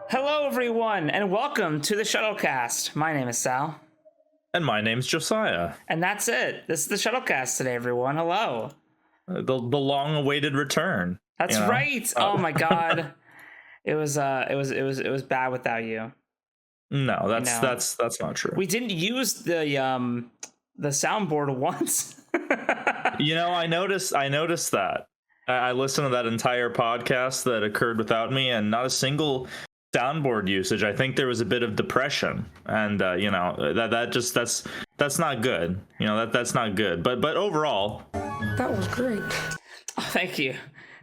Hello, everyone, and welcome to the Shuttlecast. My name is Sal. And my name's Josiah. And that's it. This is the Shuttlecast today, everyone. Hello. The long-awaited return. That's right. Oh my God. It was bad without you. No, that's not true. We didn't use the soundboard once. I noticed that. I listened to that entire podcast that occurred without me, and not a single soundboard usage. I think there was a bit of depression, and that's not good. That's not good. But overall, that was great. Oh, thank you.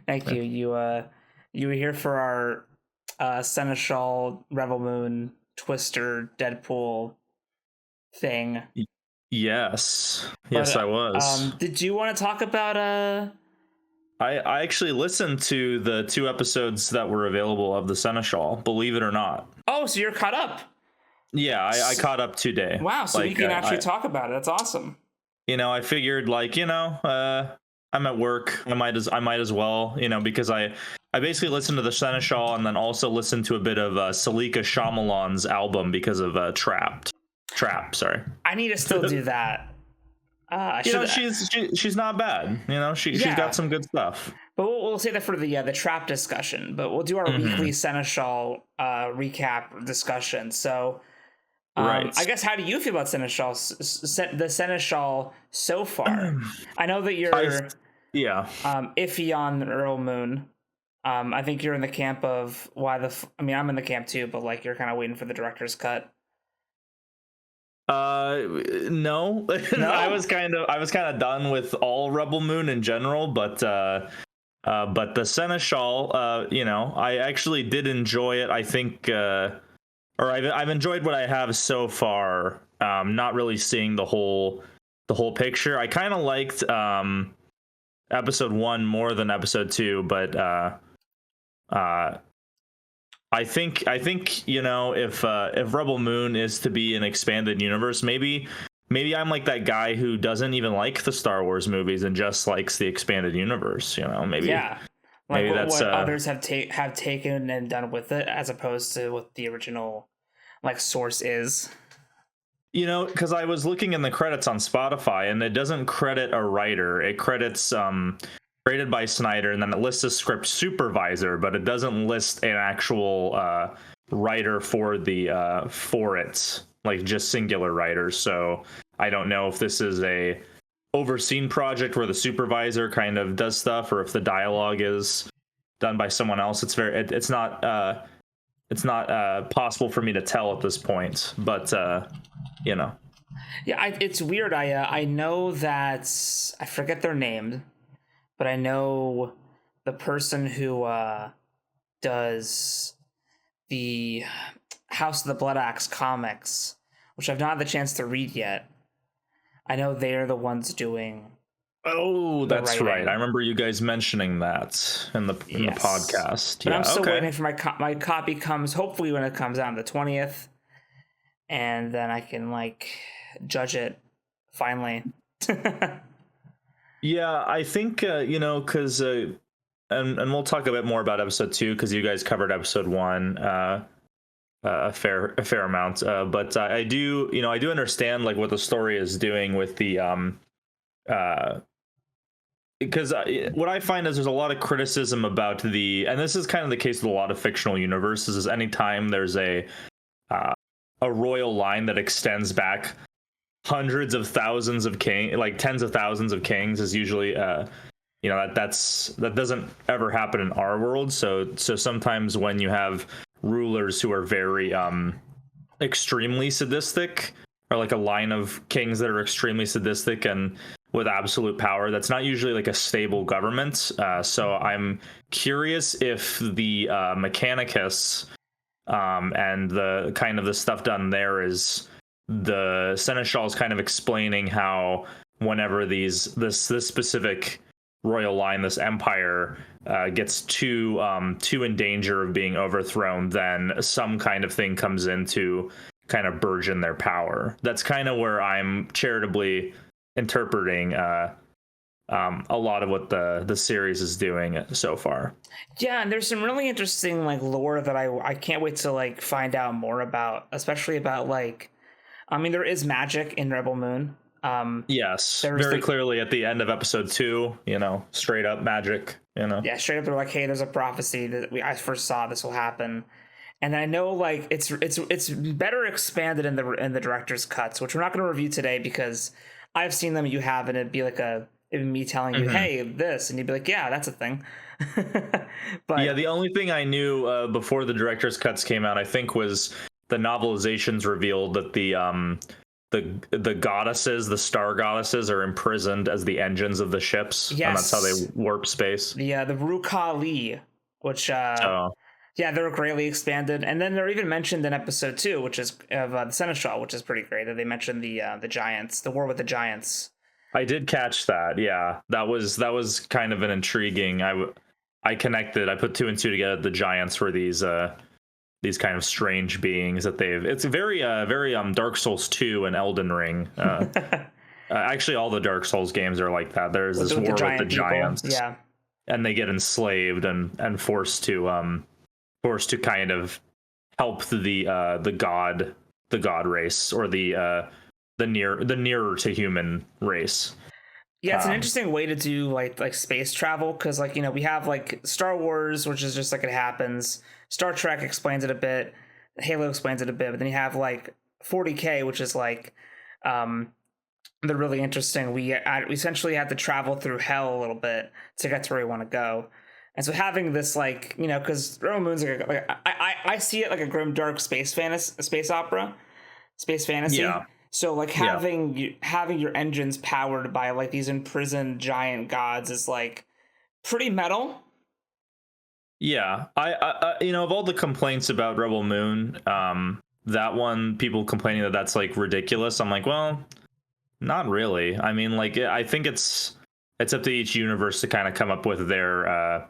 You were here for our Seneschal, Rebel Moon, Twister, Deadpool thing. Yes, I was. Did you want to talk about I actually listened to the 2 episodes that were available of the Seneschal, believe it or not. Oh, so you're caught up. Yeah, I caught up today. Wow, so we can actually talk about it. That's awesome. I figured I'm at work. I might as well, because I basically listened to the Seneschal and then also listened to a bit of Salika Shyamalan's album because of Trap, sorry. I need to still do that. She's not bad. She's got some good stuff. But we'll say that for the Trap discussion. But we'll do our weekly Seneschal recap discussion. So, right. I guess, how do you feel about Seneschal? The Seneschal so far? I know that you're iffy on Earl Moon. I think you're in the camp of I'm in the camp too, but you're kind of waiting for the director's cut. No. I was kind of done with all Rebel Moon in general, but the Seneschal, I actually did enjoy it. I think, I've enjoyed what I have so far. Not really seeing the whole picture. I kind of liked episode 1 more than episode 2, but I think if Rebel Moon is to be an expanded universe, maybe I'm like that guy who doesn't even like the Star Wars movies and just likes the expanded universe. Maybe that's what others have taken and done with it, as opposed to what the original source is. Because I was looking in the credits on Spotify, and it doesn't credit a writer. It credits created by Snyder, and then it lists a script supervisor, but it doesn't list an actual writer for it, just singular writers. So I don't know if this is a overseen project where the supervisor kind of does stuff, or if the dialogue is done by someone else. It's not possible for me to tell at this point, but Yeah, it's weird. I know that I forget their name, but I know the person who does the House of the Blood Axe comics, which I've not had the chance to read yet. I know they're the ones doing. Oh, that's right. I remember you guys mentioning that in the podcast. But I'm still waiting for my copy comes. Hopefully, when it comes out on the 20th, and then I can judge it finally. Yeah, I think because and we'll talk a bit more about episode 2 because you guys covered episode 1 a fair amount. But I do understand what the story is doing with the because what I find is there's a lot of criticism about and this is kind of the case with a lot of fictional universes, is anytime there's a royal line that extends back hundreds of thousands of tens of thousands of kings, is usually that doesn't ever happen in our world. So sometimes when you have rulers who are very extremely sadistic, or a line of kings that are extremely sadistic and with absolute power, that's not usually a stable government. So I'm curious if the Mechanicus and the kind of the stuff done there is the Seneschal is kind of explaining how whenever this specific royal line, this empire, gets too in danger of being overthrown, then some kind of thing comes in to kind of burgeon their power. That's kind of where I'm charitably interpreting a lot of what the series is doing so far. Yeah, and there's some really interesting like lore that I can't wait to like find out more about, especially about like, I mean, there is magic in Rebel Moon. Yes, very clearly at the end of episode 2, straight up magic, Yeah, straight up they're like, hey, there's a prophecy that I first saw this will happen. And I know like it's better expanded in the director's cuts, which we're not going to review today because I've seen them, you have, and it'd be me telling you, hey, this, and you'd be like, yeah, that's a thing. But yeah, the only thing I knew before the director's cuts came out, I think, was the novelizations revealed that the goddesses, the star goddesses, are imprisoned as the engines of the ships. Yes. And that's how they warp space. Yeah, the Rukali, which yeah, they're greatly expanded, and then they're even mentioned in episode 2, which is of the Seneschal, which is pretty great. That they mentioned the giants, the war with the giants. I did catch that. Yeah, that was kind of an intriguing. I connected. I put 2 and 2 together. The giants were these kind of strange beings that it's very Dark Souls 2 and Elden Ring. Actually, all the Dark Souls games are like that. There's this war with the giants, yeah, and they get enslaved and forced to kind of help the god race, or the nearer to human race. Yeah, it's an interesting way to do like space travel, because we have like Star Wars, which is just like it happens. Star Trek explains it a bit. Halo explains it a bit, but then you have like 40K, which is like they're really interesting. We essentially have to travel through hell a little bit to get to where we want to go. And so having this because Rebel Moon's like I see it like a grim dark space opera, space fantasy. Yeah. So like having your engines powered by like these imprisoned giant gods is like pretty metal. Yeah, I of all the complaints about Rebel Moon, that one, people complaining that that's like ridiculous. I'm like, well, not really. I mean, like, I think it's up to each universe to kind of come up with their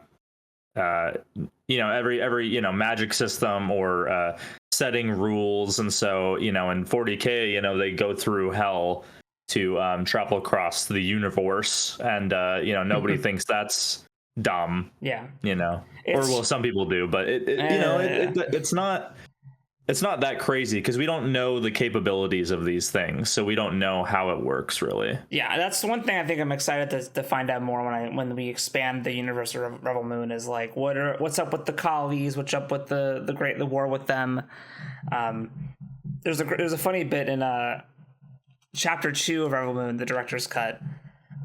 every magic system or setting rules. And so in 40K, they go through hell to travel across the universe, and nobody thinks that's dumb. Yeah, or well, some people do, but it's not that crazy, because we don't know the capabilities of these things, so we don't know how it works really. Yeah, that's the one thing I think I'm excited to find out more when we expand the universe of Rebel Moon, is like what's up with the collies, what's up with the war with them. There's a funny bit in chapter 2 of Rebel Moon, the director's cut,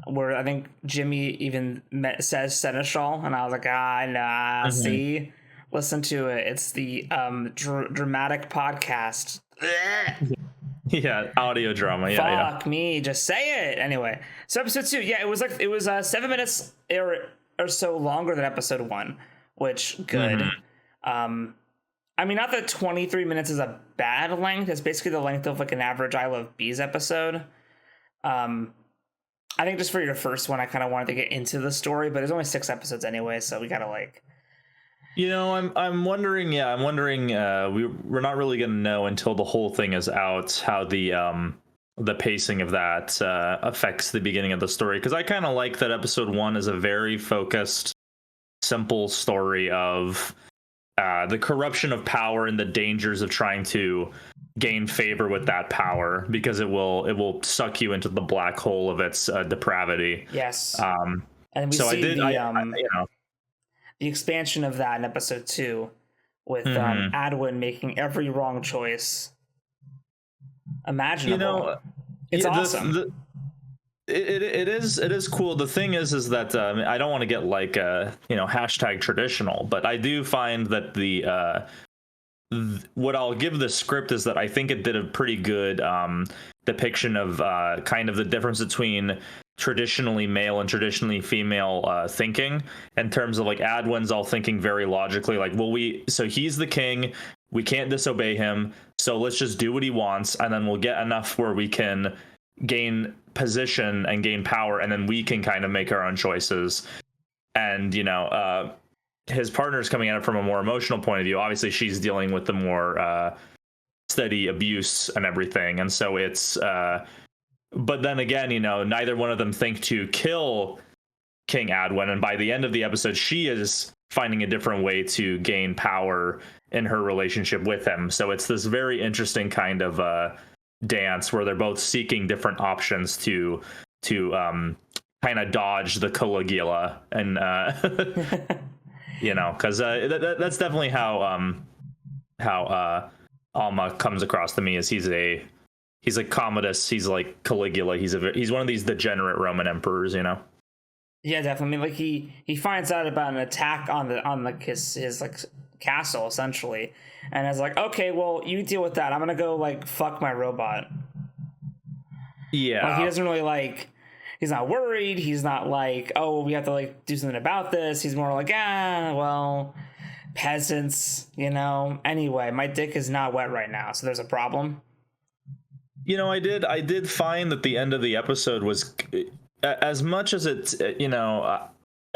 where I think Jimmy even says Seneschal, and I was like, nah, see, listen to it. It's the dramatic podcast. Yeah, audio drama. Yeah, Fuck me, just say it. Anyway, so episode 2, yeah, it was 7 minutes or so longer than episode 1, which good. I mean, not that 23 minutes is a bad length. It's basically the length of like an average I Love Bees episode. I think just for your first one, I kind of wanted to get into the story, but there's only 6 episodes anyway, so we gotta like. I'm wondering. Yeah, I'm wondering. We're not really gonna know until the whole thing is out how the pacing of that affects the beginning of the story, because I kind of like that episode 1 is a very focused, simple story of the corruption of power and the dangers of trying to gain favor with that power, because it will suck you into the black hole of its depravity. Yes. And we see the expansion of that in episode 2 with Adwin making every wrong choice imaginable. It's awesome. It is cool. The thing is that I don't want to get like hashtag traditional, but I do find that what I'll give the script is that I think it did a pretty good depiction of kind of the difference between traditionally male and traditionally female thinking, in terms of like Adwin's all thinking very logically, like, well, so he's the king, we can't disobey him, so let's just do what he wants, and then we'll get enough where we can gain position and gain power, and then we can kind of make our own choices. And his partner's coming at it from a more emotional point of view. Obviously, she's dealing with the more steady abuse and everything, and so it's. But then again, neither one of them think to kill King Adwin, and by the end of the episode, she is finding a different way to gain power in her relationship with him. So it's this very interesting kind of dance where they're both seeking different options to kind of dodge the Caligula, and because that's definitely how Alma comes across to me. Is he's like Commodus, he's like Caligula, he's one of these degenerate Roman emperors, Yeah, definitely. I mean, like he finds out about an attack on his like castle essentially, and is like, okay, well, you deal with that. I'm gonna go like fuck my robot. Yeah, like, he doesn't really like. He's not worried. He's not like, oh, we have to like do something about this. He's more like, well, peasants, Anyway, my dick is not wet right now, so there's a problem. I did find that the end of the episode was, as much as it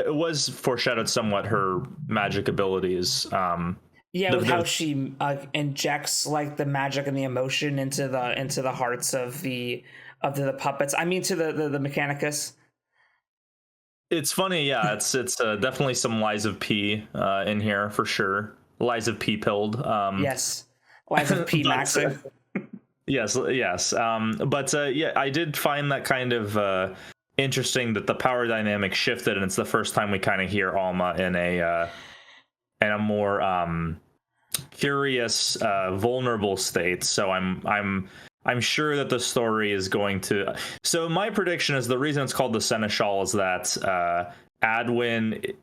was foreshadowed somewhat her magic abilities. With how she injects like the magic and the emotion into the hearts of the puppets. I mean, to the Mechanicus. It's funny, yeah. It's definitely some Lies of P in here for sure. Lies of P pilled. Yes, Lies of P maxing. Yes. But I did find that kind of interesting that the power dynamic shifted, and it's the first time we kind of hear Alma in a more curious, vulnerable state. So I'm sure that the story is going to. So my prediction is the reason it's called the Seneschal is that Adwin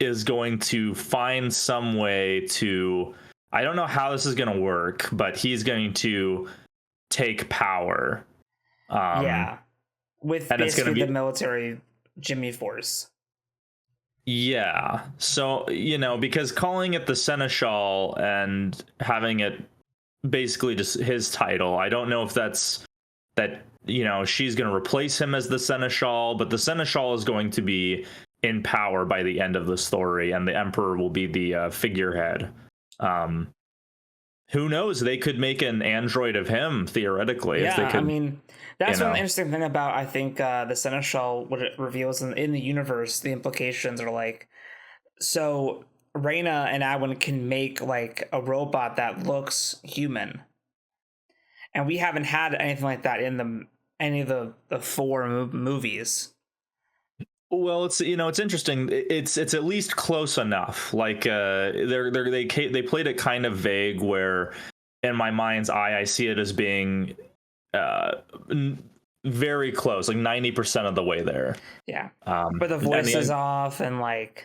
is going to find some way to. I don't know how this is going to work, but he's going to take power. With basically the military Jimmy force. Yeah. So, because calling it the Seneschal and having it basically just his title, I don't know if that's that, she's going to replace him as the Seneschal, but the Seneschal is going to be in power by the end of the story, and the Emperor will be the figurehead. Who knows? They could make an android of him theoretically. Yeah, if they could, I mean, that's one interesting thing about I think the Seneschal. What it reveals in the universe, the implications are like, so Reyna and Adwin can make like a robot that looks human, and we haven't had anything like that in any of the four movies. Well, it's it's interesting. It's at least close enough. Like they played it kind of vague. Where in my mind's eye, I see it as being very close, like 90% of the way there. Yeah, but the voice is off, and like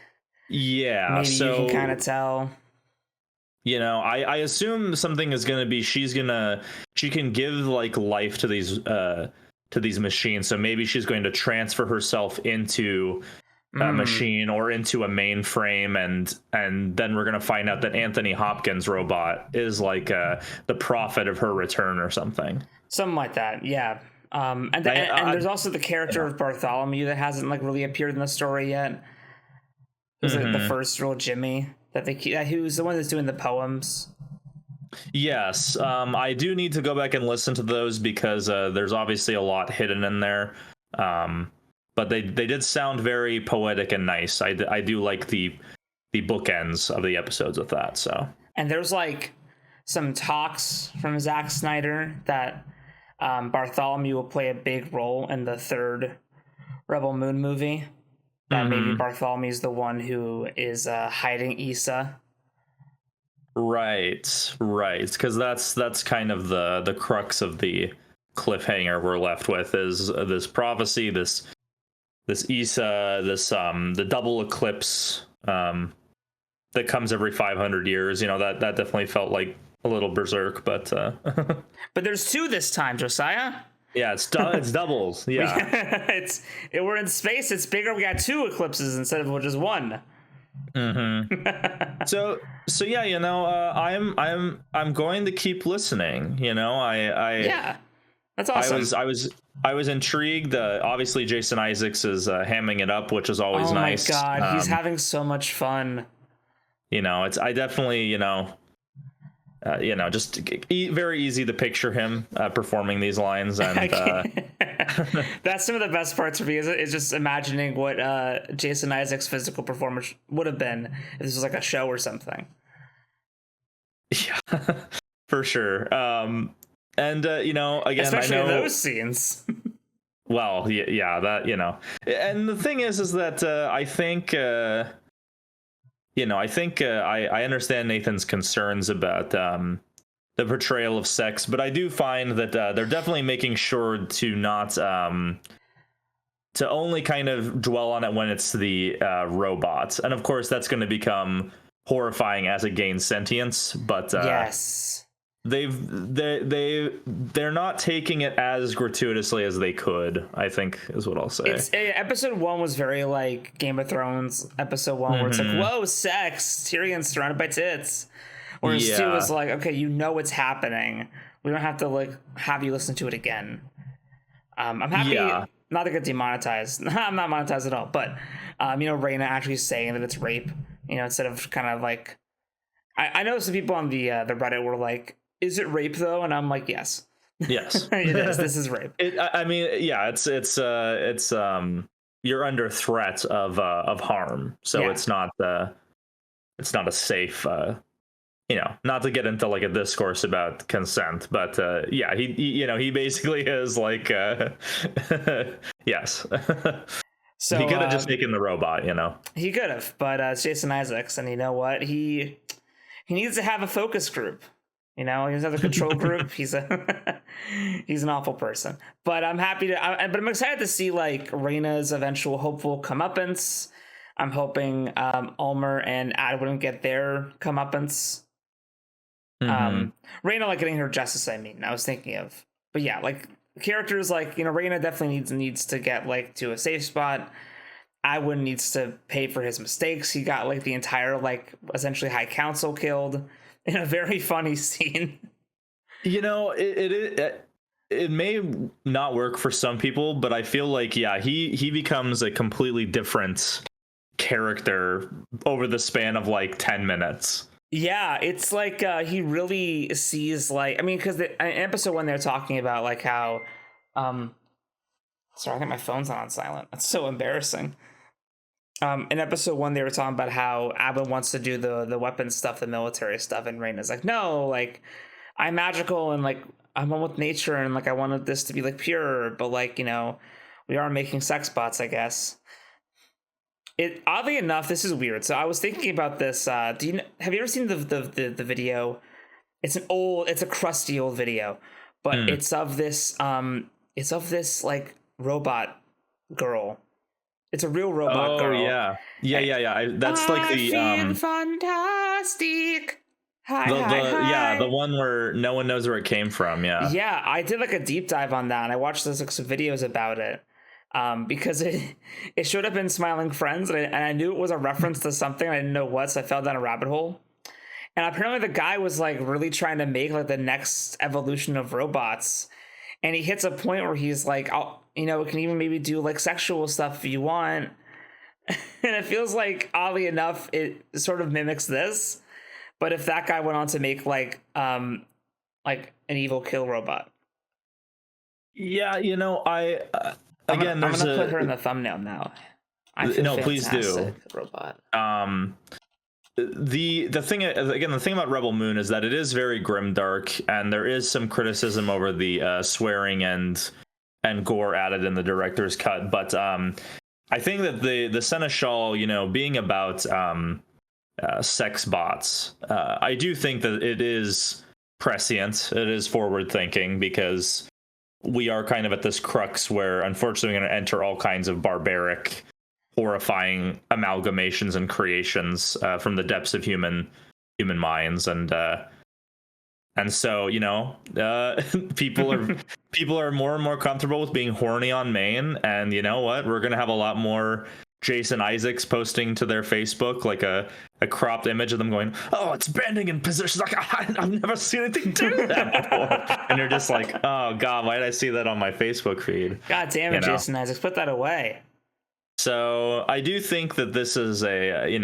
maybe you can kind of tell. I assume something is going to be she can give like life to these machines, so maybe she's going to transfer herself into a machine or into a mainframe, and then we're going to find out that Anthony Hopkins' robot is like the prophet of her return or something like that. Yeah. And there's also the character of Bartholomew that hasn't like really appeared in the story yet. Who's like the first real Jimmy who's the one that's doing the poems. Yes, I do need to go back and listen to those because there's obviously a lot hidden in there. But they did sound very poetic and nice. I do like the bookends of the episodes with that. So, and there's like some talks from Zack Snyder that Bartholomew will play a big role in the third Rebel Moon movie. That maybe Bartholomew's the one who is hiding Issa. Right, because that's kind of the crux of the cliffhanger we're left with is this prophecy, this Issa, the double eclipse that comes every 500 years. That definitely felt like a little berserk, but but there's two this time, Josiah. Yeah, it's doubles. Yeah, we're in space. It's bigger. We got two eclipses instead of just one. So yeah, I'm going to keep listening. That's awesome. I was intrigued. Obviously, Jason Isaacs is hamming it up, which is always nice. Oh my god, he's having so much fun. I definitely just very easy to picture him performing these lines, and that's some of the best parts for me. Is just imagining what Jason Isaacs' physical performance would have been if this was like a show or something. Yeah, for sure. And again, especially I know those scenes. Well, yeah, that and the thing is that I think I understand Nathan's concerns about the portrayal of sex, but I do find that they're definitely making sure to not to only kind of dwell on it when it's the robots, and of course that's going to become horrifying as it gains sentience. But yes. They're not taking it as gratuitously as they could, I think, is what I'll say. Episode 1 was very like Game of Thrones episode 1, where it's like, whoa, sex, Tyrion's surrounded by tits. Whereas 2 was like, okay, you know what's happening. We don't have to like have you listen to it again. I'm happy not to get demonetized. I'm not monetized at all, but Raina actually saying that it's rape, instead of kind of like, I know some people on the Reddit were like, is it rape though? And I'm like, yes. Yes. It is. This is rape. It's you're under threat of harm. So it's not a safe not to get into like a discourse about consent, but he basically is like yes. So he could have just taken the robot, He could have, but it's Jason Isaacs, and you know what? He needs to have a focus group. He doesn't have a control group. He's an awful person. But I'm happy but I'm excited to see like Raina's eventual hopeful comeuppance. I'm hoping Ulmer and Adwin get their comeuppance. Raina like getting her justice. I was thinking of, but yeah, like characters like Raina definitely needs to get like to a safe spot. Adwin needs to pay for his mistakes. He got like the entire like essentially High Council killed in a very funny scene. It may not work for some people, but I feel like he becomes a completely different character over the span of like 10 minutes. Yeah, it's like he really sees like, because in episode 1 they're talking about like how sorry, I think my phone's not on silent. That's so embarrassing. In episode 1 they were talking about how Adwin wants to do the weapon stuff, the military stuff, and Raina's like, no, like I'm magical and like I'm one with nature and like I wanted this to be like pure, but like we are making sex bots, I guess. Oddly enough, this is weird. So I was thinking about this. Have you ever seen the video? It's a crusty old video, but it's of this like robot girl. It's a real robot girl. Oh yeah. That's like the fantastic. Hi. The one where no one knows where it came from. Yeah. I did like a deep dive on that, and I watched some videos about it. Because it showed up in Smiling Friends, and I knew it was a reference to something. I didn't know what, so I fell down a rabbit hole. And apparently the guy was like really trying to make like the next evolution of robots, and he hits a point where he's like, we can even maybe do like sexual stuff if you want. And it feels like, oddly enough, it sort of mimics this. But if that guy went on to make like an evil kill robot. Yeah, again, I'm gonna put her in the thumbnail now. No, please do. Robot. The thing about Rebel Moon is that it is very grimdark, and there is some criticism over the swearing and gore added in the director's cut. But I think that the Seneschal, being about sex bots, I do think that it is prescient. It is forward thinking, because we are kind of at this crux where unfortunately we're going to enter all kinds of barbaric, horrifying amalgamations and creations from the depths of human minds, and so people are more and more comfortable with being horny on main, and you know what, we're going to have a lot more Jason Isaacs posting to their Facebook like a cropped image of them going, "Oh, it's bending in positions." Like, I've never seen anything do that before. And you're just like, "Oh God, why did I see that on my Facebook feed?" God damn it, Jason Isaacs, put that away. So I do think that this is a,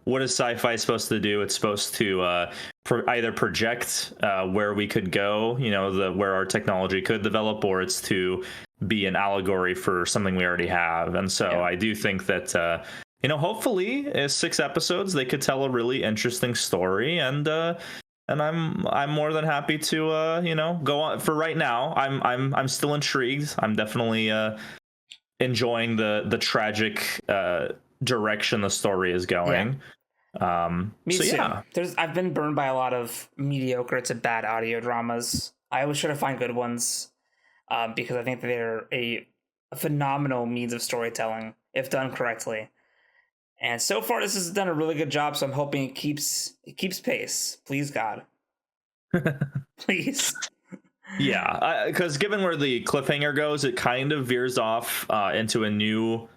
what is sci-fi supposed to do? It's supposed to either project where we could go, where our technology could develop, or it's to be an allegory for something we already have. And so I do think that, hopefully 6 episodes, they could tell a really interesting story. And I'm more than happy to, go on. For right now, I'm still intrigued. I'm definitely enjoying the tragic direction the story is going. Me too. Yeah. I've been burned by a lot of mediocre to bad audio dramas. I always try to find good ones because I think they're a phenomenal means of storytelling if done correctly. And so far, this has done a really good job. So I'm hoping it keeps pace. Please, God. Please. Yeah, because given where the cliffhanger goes, it kind of veers off into a new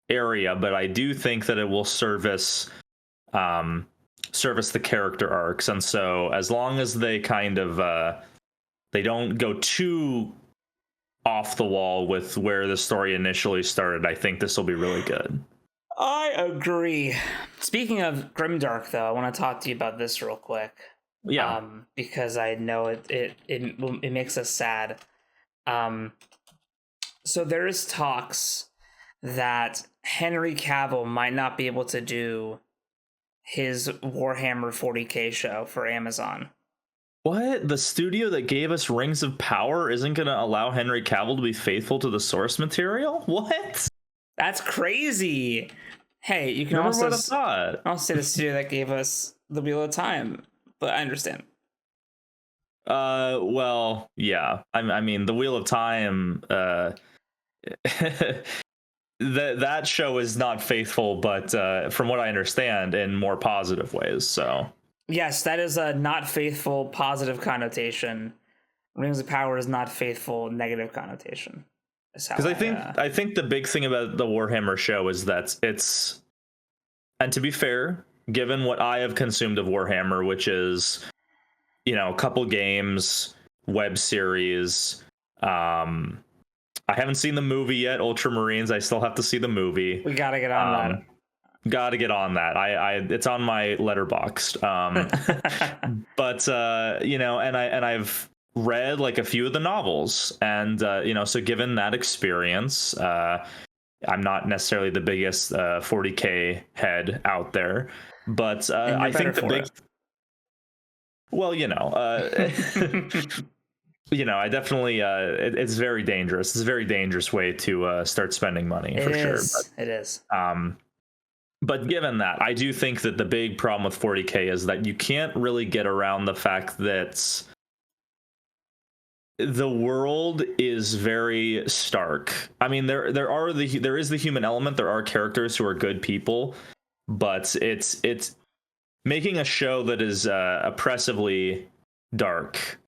area, but I do think that it will service the character arcs, and so as long as they kind of they don't go too off the wall with where the story initially started, I think this will be really good. I agree. Speaking of grimdark, though, I want to talk to you about this real quick. Yeah. Because I know it makes us sad. So there is talks that Henry Cavill might not be able to do his Warhammer 40K show for Amazon. What? The studio that gave us Rings of Power isn't going to allow Henry Cavill to be faithful to the source material? What? That's crazy. Hey, you can also say the studio that gave us The Wheel of Time. But I understand. Well, yeah. I mean, The Wheel of Time. That show is not faithful, but from what I understand, in more positive ways. So yes, that is a not faithful positive connotation. Rings of Power is not faithful negative connotation. Because I think the big thing about the Warhammer show is that it's, and to be fair, given what I have consumed of Warhammer, which is, a couple games, web series, I haven't seen the movie yet, Ultramarines. I still have to see the movie. We gotta get on that. Gotta get on that. It's on my Letterboxd. But and I've read like a few of the novels, and so given that experience, I'm not necessarily the biggest 40K head out there. But I think the big, I definitely, it's very dangerous. It's a very dangerous way to start spending money for sure. It is. But given that, I do think that the big problem with 40K is that you can't really get around the fact that the world is very stark. I mean, there is the human element. There are characters who are good people. But it's making a show that is oppressively dark.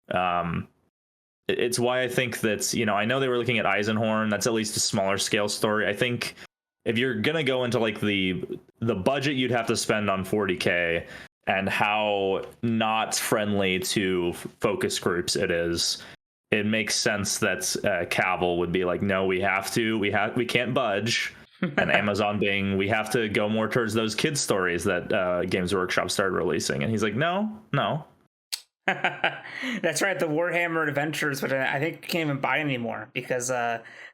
It's why I think that, I know they were looking at Eisenhorn. That's at least a smaller scale story. I think if you're going to go into like the budget you'd have to spend on 40K and how not friendly to focus groups it is, it makes sense that Cavill would be like, no, we can't budge. And Amazon being, we have to go more towards those kids stories that Games Workshop started releasing. And he's like, no. That's right. The Warhammer Adventures, which I think you can't even buy anymore because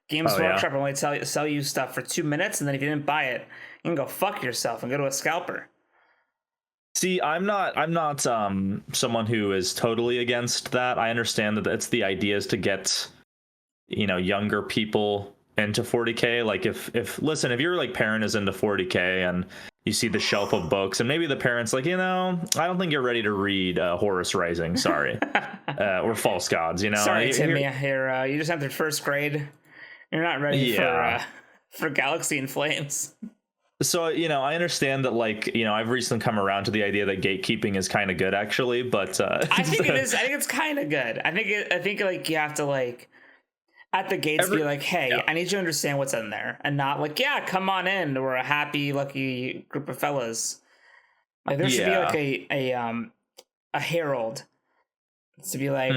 Games Workshop will only sell you stuff for 2 minutes. And then if you didn't buy it, you can go fuck yourself and go to a scalper. See, I'm not someone who is totally against that. I understand that it's the idea is to get, younger people into 40K. Like if your like parent is into 40K and you see the shelf of books and maybe the parent's like, I don't think you're ready to read Horus Rising, sorry. Or False Gods, Sorry, Timmy, you just entered first grade. You're not ready for Galaxy in Flames. So, I understand that, like, I've recently come around to the idea that gatekeeping is kind of good, actually, but... I think it is. I think it's kind of good. I think like, you have to, like... at the gates be like, hey, I need you to understand what's in there, and not like, yeah, come on in, we're a happy, lucky group of fellas. Like there should be like a herald to be like,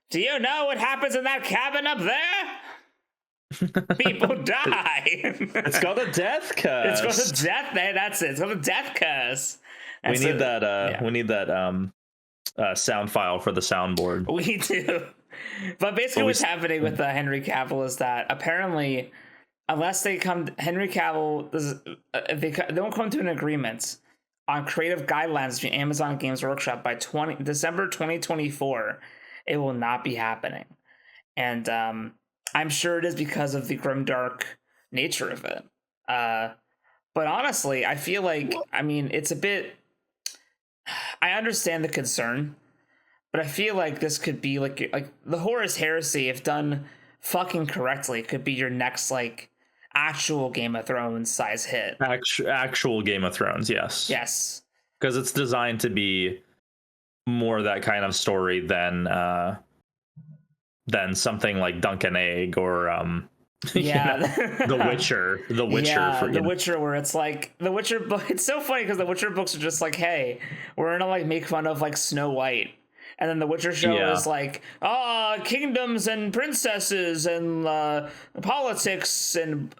do you know what happens in that cabin up there? People die. It's called a death curse. It's called a death. That's it. It's called a death curse. We need that. We need that sound file for the soundboard. We do. But basically, what's happening with Henry Cavill is that apparently, unless they come, Henry Cavill, if they don't come to an agreement on creative guidelines between Amazon Games Workshop by December 2024, it will not be happening. And I'm sure it is because of the grimdark nature of it. But honestly, I feel like, I mean, it's a bit, I understand the concern, but I feel like this could be like the Horus Heresy, if done fucking correctly, could be your next like actual Game of Thrones size hit. Actual Game of Thrones, yes, because it's designed to be more that kind of story than something like Dunk and Egg or The Witcher. Yeah, The Witcher, where it's like the Witcher book. It's so funny because the Witcher books are just like, hey, we're gonna like make fun of like Snow White. And then the Witcher show is like, kingdoms and princesses and politics and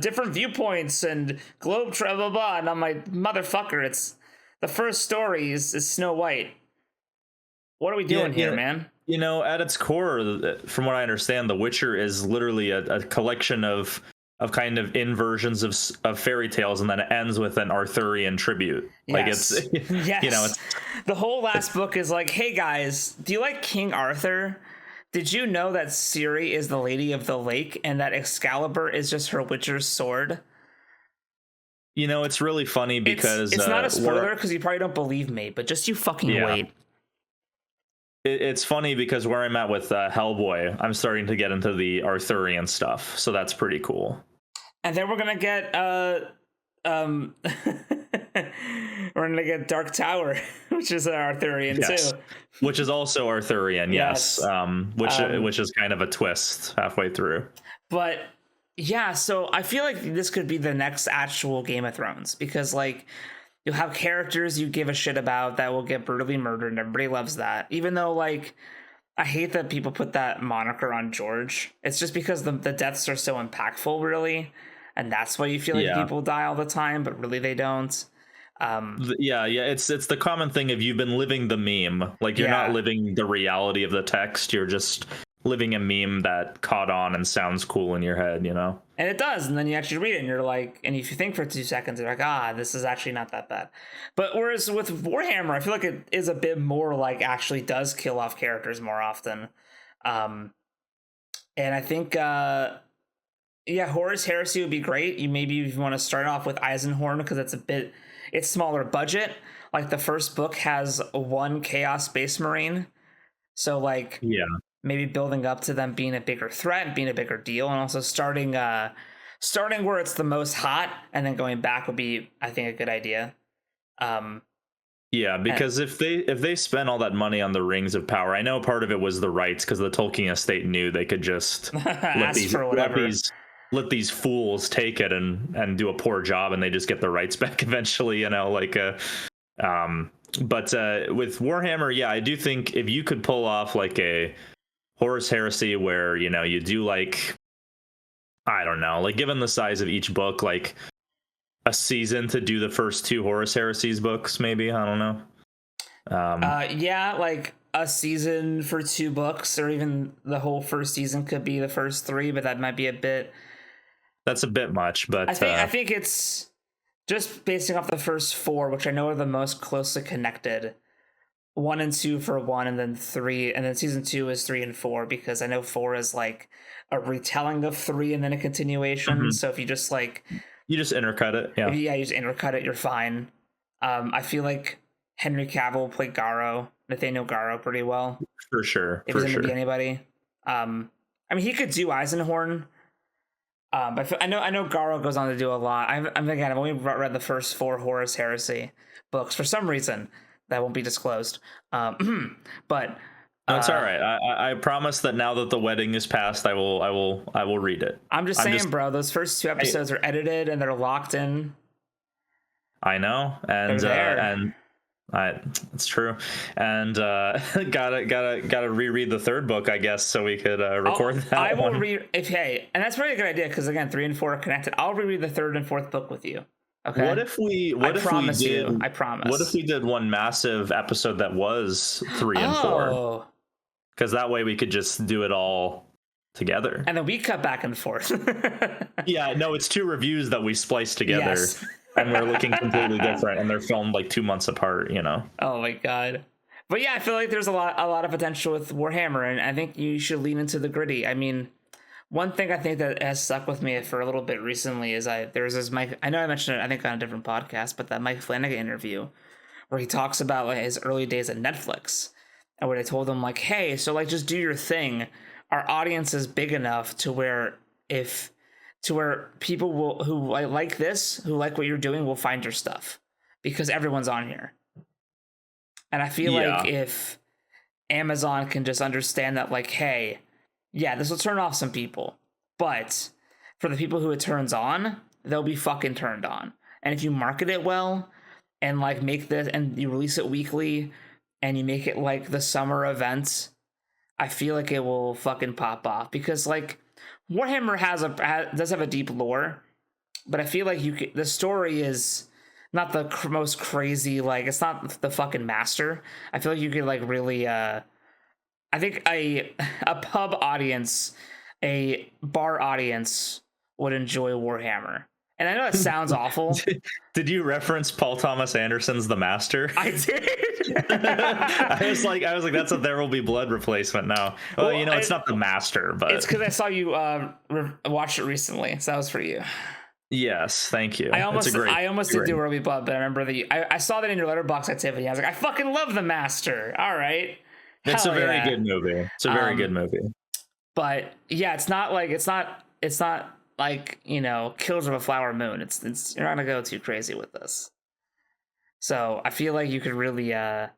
different viewpoints and globe travel, blah, blah. And I'm like, motherfucker, it's the first story is Snow White. What are we doing here, man? You know, at its core, from what I understand, The Witcher is literally a collection of kind of inversions of fairy tales, and then it ends with an Arthurian tribute. Yes. Like it's, yes. You know, it's the whole last book is like, hey guys, do you like King Arthur? Did you know that Ciri is the Lady of the Lake and that Excalibur is just her Witcher's sword? You know, it's really funny because it's not a spoiler because you probably don't believe me, but just you fucking wait. It's funny because where I'm at with Hellboy, I'm starting to get into the Arthurian stuff, so that's pretty cool. And then we're gonna get we're gonna get Dark Tower, which is Arthurian too. Which is also Arthurian, yes. Which is kind of a twist halfway through. But yeah, so I feel like this could be the next actual Game of Thrones, because like you'll have characters you give a shit about that will get brutally murdered, and everybody loves that. Even though like I hate that people put that moniker on George. It's just because the deaths are so impactful, really. And that's why you feel like people die all the time, but really they don't. It's the common thing of you've been living the meme. Like you're not living the reality of the text. You're just living a meme that caught on and sounds cool in your head, you know? And it does. And then you actually read it and you're like, and if you think for 2 seconds, you're like, this is actually not that bad. But whereas with Warhammer, I feel like it is a bit more like actually does kill off characters more often. And I think, Horus Heresy would be great. Maybe if you want to start off with Eisenhorn because it's smaller budget. Like the first book has 1 Chaos Space Marine. So like, maybe building up to them being a bigger threat, being a bigger deal, and also starting where it's the most hot and then going back would be, I think, a good idea. Because if they spend all that money on the Rings of Power, I know part of it was the rights because the Tolkien estate knew they could just let these fools take it and do a poor job, and they just get the rights back eventually, you know, like but with Warhammer, I do think if you could pull off like a Horus Heresy where, you know, you do like, I don't know, like given the size of each book, like a season to do the first 2 Horus Heresies books, maybe, I don't know. Like a season for 2 books, or even the whole first season could be the first 3, but that might be a bit. That's a bit much, but I think it's just basing off the first 4, which I know are the most closely connected. 1 and 2 for 1, and then 3, and then season 2 is 3 and 4, because I know 4 is like a retelling of 3 and then a continuation. Mm-hmm. So if you just like you just intercut it, you just intercut it, you're fine. I feel like Henry Cavill played Nathaniel Garro pretty well, for sure. If he's going to be anybody, I mean, he could do Eisenhorn. But I know Garro goes on to do a lot. I've only read the first 4 Horus Heresy books for some reason that won't be disclosed. But That's all right. I promise that now that the wedding is past, I will read it. I'm just saying, bro. Those first 2 episodes are edited and they're locked in. I know, and it's true, and gotta reread the 3rd book, I guess, so we could record that. I will read and that's really a good idea because again, 3 and 4 are connected. I'll reread the 3rd and 4th book with you. Okay. I promise. What if we did one massive episode that was 3 and 4? Because that way we could just do it all together, and then we cut back and forth. Yeah, no, it's 2 reviews that we spliced together. Yes. And we're looking completely different, and they're filmed like 2 months apart, you know. Oh my god. But yeah, I feel like there's a lot of potential with Warhammer, and I think you should lean into the gritty. I mean, one thing I think that has stuck with me for a little bit recently is there's this Mike. I know I mentioned it, I think on a different podcast, but that Mike Flanagan interview where he talks about like his early days at Netflix, and where they told him like, hey, so like just do your thing. Our audience is big enough to where people who like this, who like what you're doing, will find your stuff because everyone's on here. And I feel like if Amazon can just understand that, like, hey, yeah, this will turn off some people, but for the people who it turns on, they'll be fucking turned on. And if you market it well and like make this and you release it weekly and you make it like the summer event, I feel like it will fucking pop off because like Warhammer does have a deep lore, but I feel like the story is not the most crazy, like it's not the fucking master. I feel like you could like really I think a pub audience, a bar audience would enjoy Warhammer. And I know it sounds awful. Did you reference Paul Thomas Anderson's The Master? I did. I was like, that's a There Will Be Blood replacement now. Well, it's not The Master, but it's because I saw you watch it recently, so that was for you. Yes, thank you. I almost did Do There Will Be Blood, but I remember that I saw that in your Letterboxd activity. I was like, I fucking love The Master. All right, it's a very good movie. It's a very good movie. But yeah, it's not like Killers of a Flower Moon. It's you're not gonna go too crazy with this. So I feel like you could really and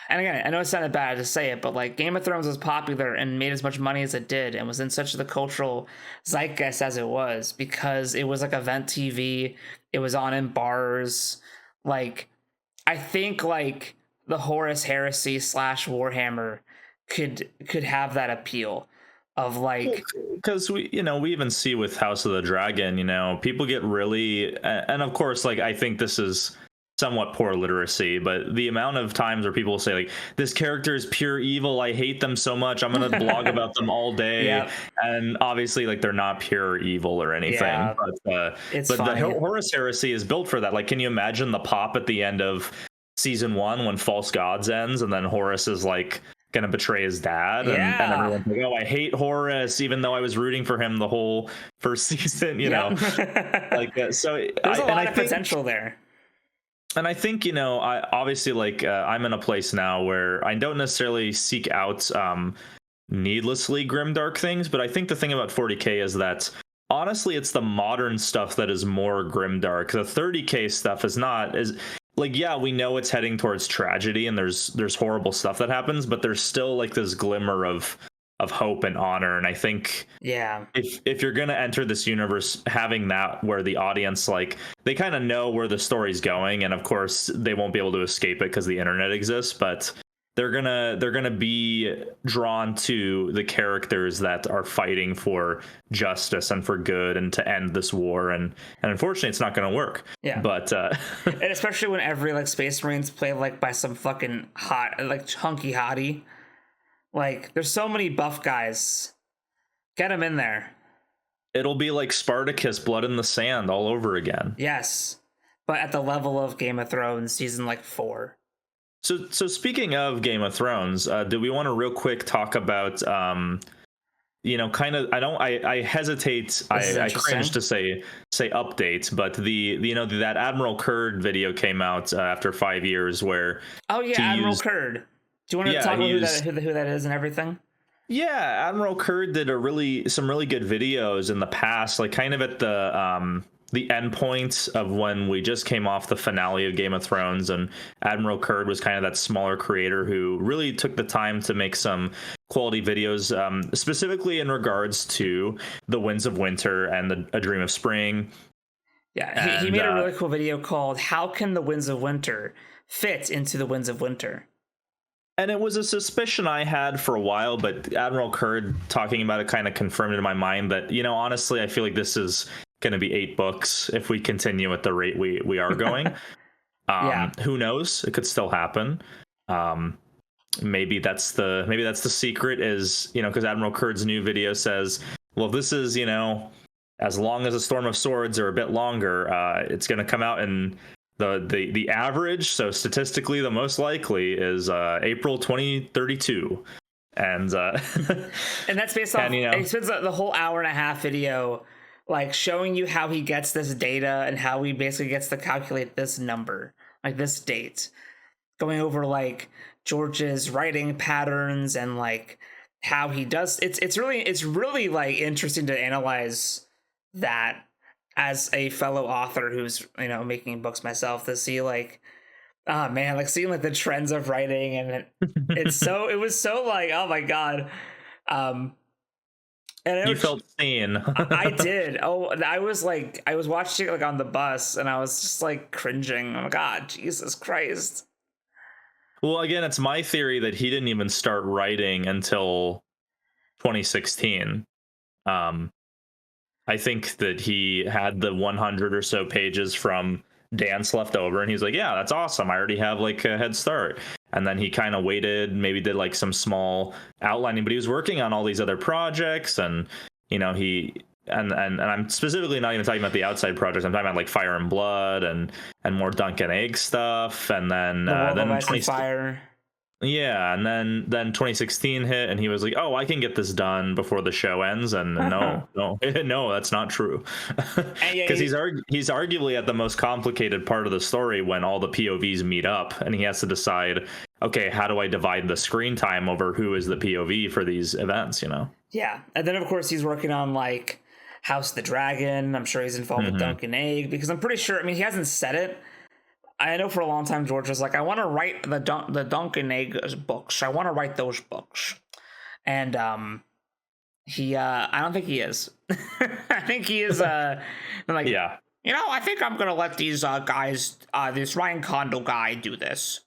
again, I know it sounded bad to say it, but like Game of Thrones was popular and made as much money as it did and was in such the cultural zeitgeist as it was because it was like event TV. It was on in bars. Like I think like the Horus Heresy / Warhammer could have that appeal of like, because we even see with House of the Dragon, people get really, and of course, like I think this is somewhat poor literacy, but the amount of times where people say like, this character is pure evil, I hate them so much, I'm gonna blog about them all day. Yep. And obviously like they're not pure evil or anything. Yeah, but the Horus Heresy is built for that. Like, can you imagine the pop at the end of season 1 when False Gods ends and then Horus is like gonna betray his dad, and everyone's like, oh, I hate Horus, even though I was rooting for him the whole first season, know. Like so there's a lot of potential there. And I think, I obviously like I'm in a place now where I don't necessarily seek out needlessly grimdark things, but I think the thing about 40K is that honestly it's the modern stuff that is more grimdark. The 30K stuff is like, yeah, we know it's heading towards tragedy and there's horrible stuff that happens, but there's still like this glimmer of hope and honor. And I think if you're gonna enter this universe having that where the audience, like, they kind of know where the story's going, and of course they won't be able to escape it because the internet exists, but they're gonna be drawn to the characters that are fighting for justice and for good and to end this war, and unfortunately it's not gonna work. But and especially when every like Space Marines play like by some fucking hot like hunky hottie. Like, there's so many buff guys. Get them in there. It'll be like Spartacus, Blood in the Sand all over again. Yes, but at the level of Game of Thrones season like 4. So speaking of Game of Thrones, do we want to real quick talk about, kind of, I hesitate, I cringe to say updates, but that Admiral Kurd video came out after 5 years where. Oh yeah, Admiral Kurd. Do you want to talk about who that is and everything? Yeah, Admiral Kurd did some really good videos in the past, like kind of at the the end point of when we just came off the finale of Game of Thrones, and Admiral Kurd was kind of that smaller creator who really took the time to make some quality videos, specifically in regards to the Winds of Winter and A Dream of Spring. Yeah, he made a really cool video called "How Can the Winds of Winter Fit into the Winds of Winter?" And it was a suspicion I had for a while, but Admiral Kurd talking about it kind of confirmed in my mind that, honestly, I feel like this is going to be 8 books if we continue at the rate we are going. Who knows? It could still happen. Maybe that's the secret is, because Admiral Kurd's new video says, well, this is, as long as A Storm of Swords or a bit longer, it's going to come out in the average. So statistically, the most likely is April 2032. And and that's based off, he spends the whole hour and a half video like showing you how he gets this data and how he basically gets to calculate this number, like this date, going over like George's writing patterns and like how he does. It's really like interesting to analyze that as a fellow author who's making books myself, to see like, oh man, like seeing like the trends of writing, and it was so like, oh my god. And you felt seen. I did. I was watching it like on the bus, and I was just like cringing. Oh my god, Jesus Christ. Well, again, it's my theory that he didn't even start writing until 2016. I think that he had the 100 or so pages from Dance left over, and he's like, yeah, that's awesome. I already have like a head start. And then he kind of waited, maybe did like some small outlining, but he was working on all these other projects, and and I'm specifically not even talking about the outside projects. I'm talking about like Fire and Blood and more Dunk and Egg stuff, and then Fire. Yeah, and then 2016 hit, and he was like, "Oh, I can get this done before the show ends." And no, that's not true, because he's arguably at the most complicated part of the story when all the POVs meet up, and he has to decide, okay, how do I divide the screen time over who is the POV for these events? Yeah, and then of course he's working on like House of the Dragon. I'm sure he's involved with Dunk and Egg, because I'm pretty sure. I mean, he hasn't said it. I know for a long time George was like, I want to write the Dunk and Egg books. I want to write those books. And he I don't think he is. I think he is like, yeah. I think I'm going to let these guys, this Ryan Condal guy do this.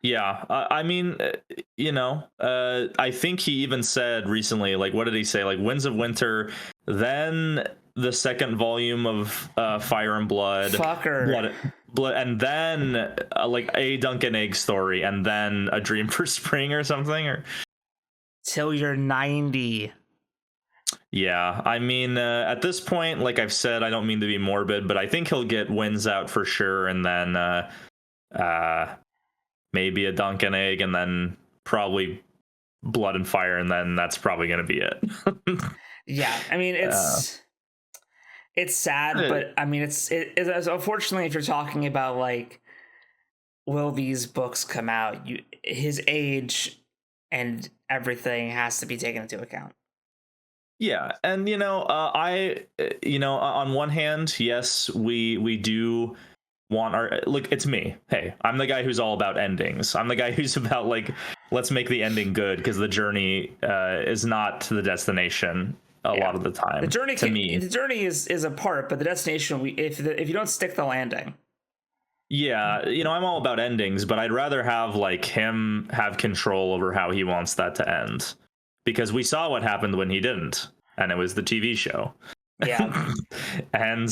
Yeah, I mean, I think he even said recently, like, what did he say? Like, Winds of Winter, then the second volume of Fire and Blood. Fucker. Blood, and then like a Dunk and Egg story, and then A Dream for Spring or something, or till you're 90. Yeah, I mean, at this point, like I've said, I don't mean to be morbid, but I think he'll get Winds out for sure, and then maybe a Dunk and Egg, and then probably Blood and Fire, and then that's probably going to be it. Yeah, I mean, it's sad, but I mean, it's unfortunately, if you're talking about like, will these books come out? His age and everything has to be taken into account. Yeah, and on one hand, yes, we do want our look. It's me. Hey, I'm the guy who's all about endings. I'm the guy who's about like, let's make the ending good, because the journey is not the destination. A lot of the time, the journey is a part, but the destination, if you don't stick the landing. Yeah, I'm all about endings, but I'd rather have like him have control over how he wants that to end, because we saw what happened when he didn't, and it was the TV show. Yeah. And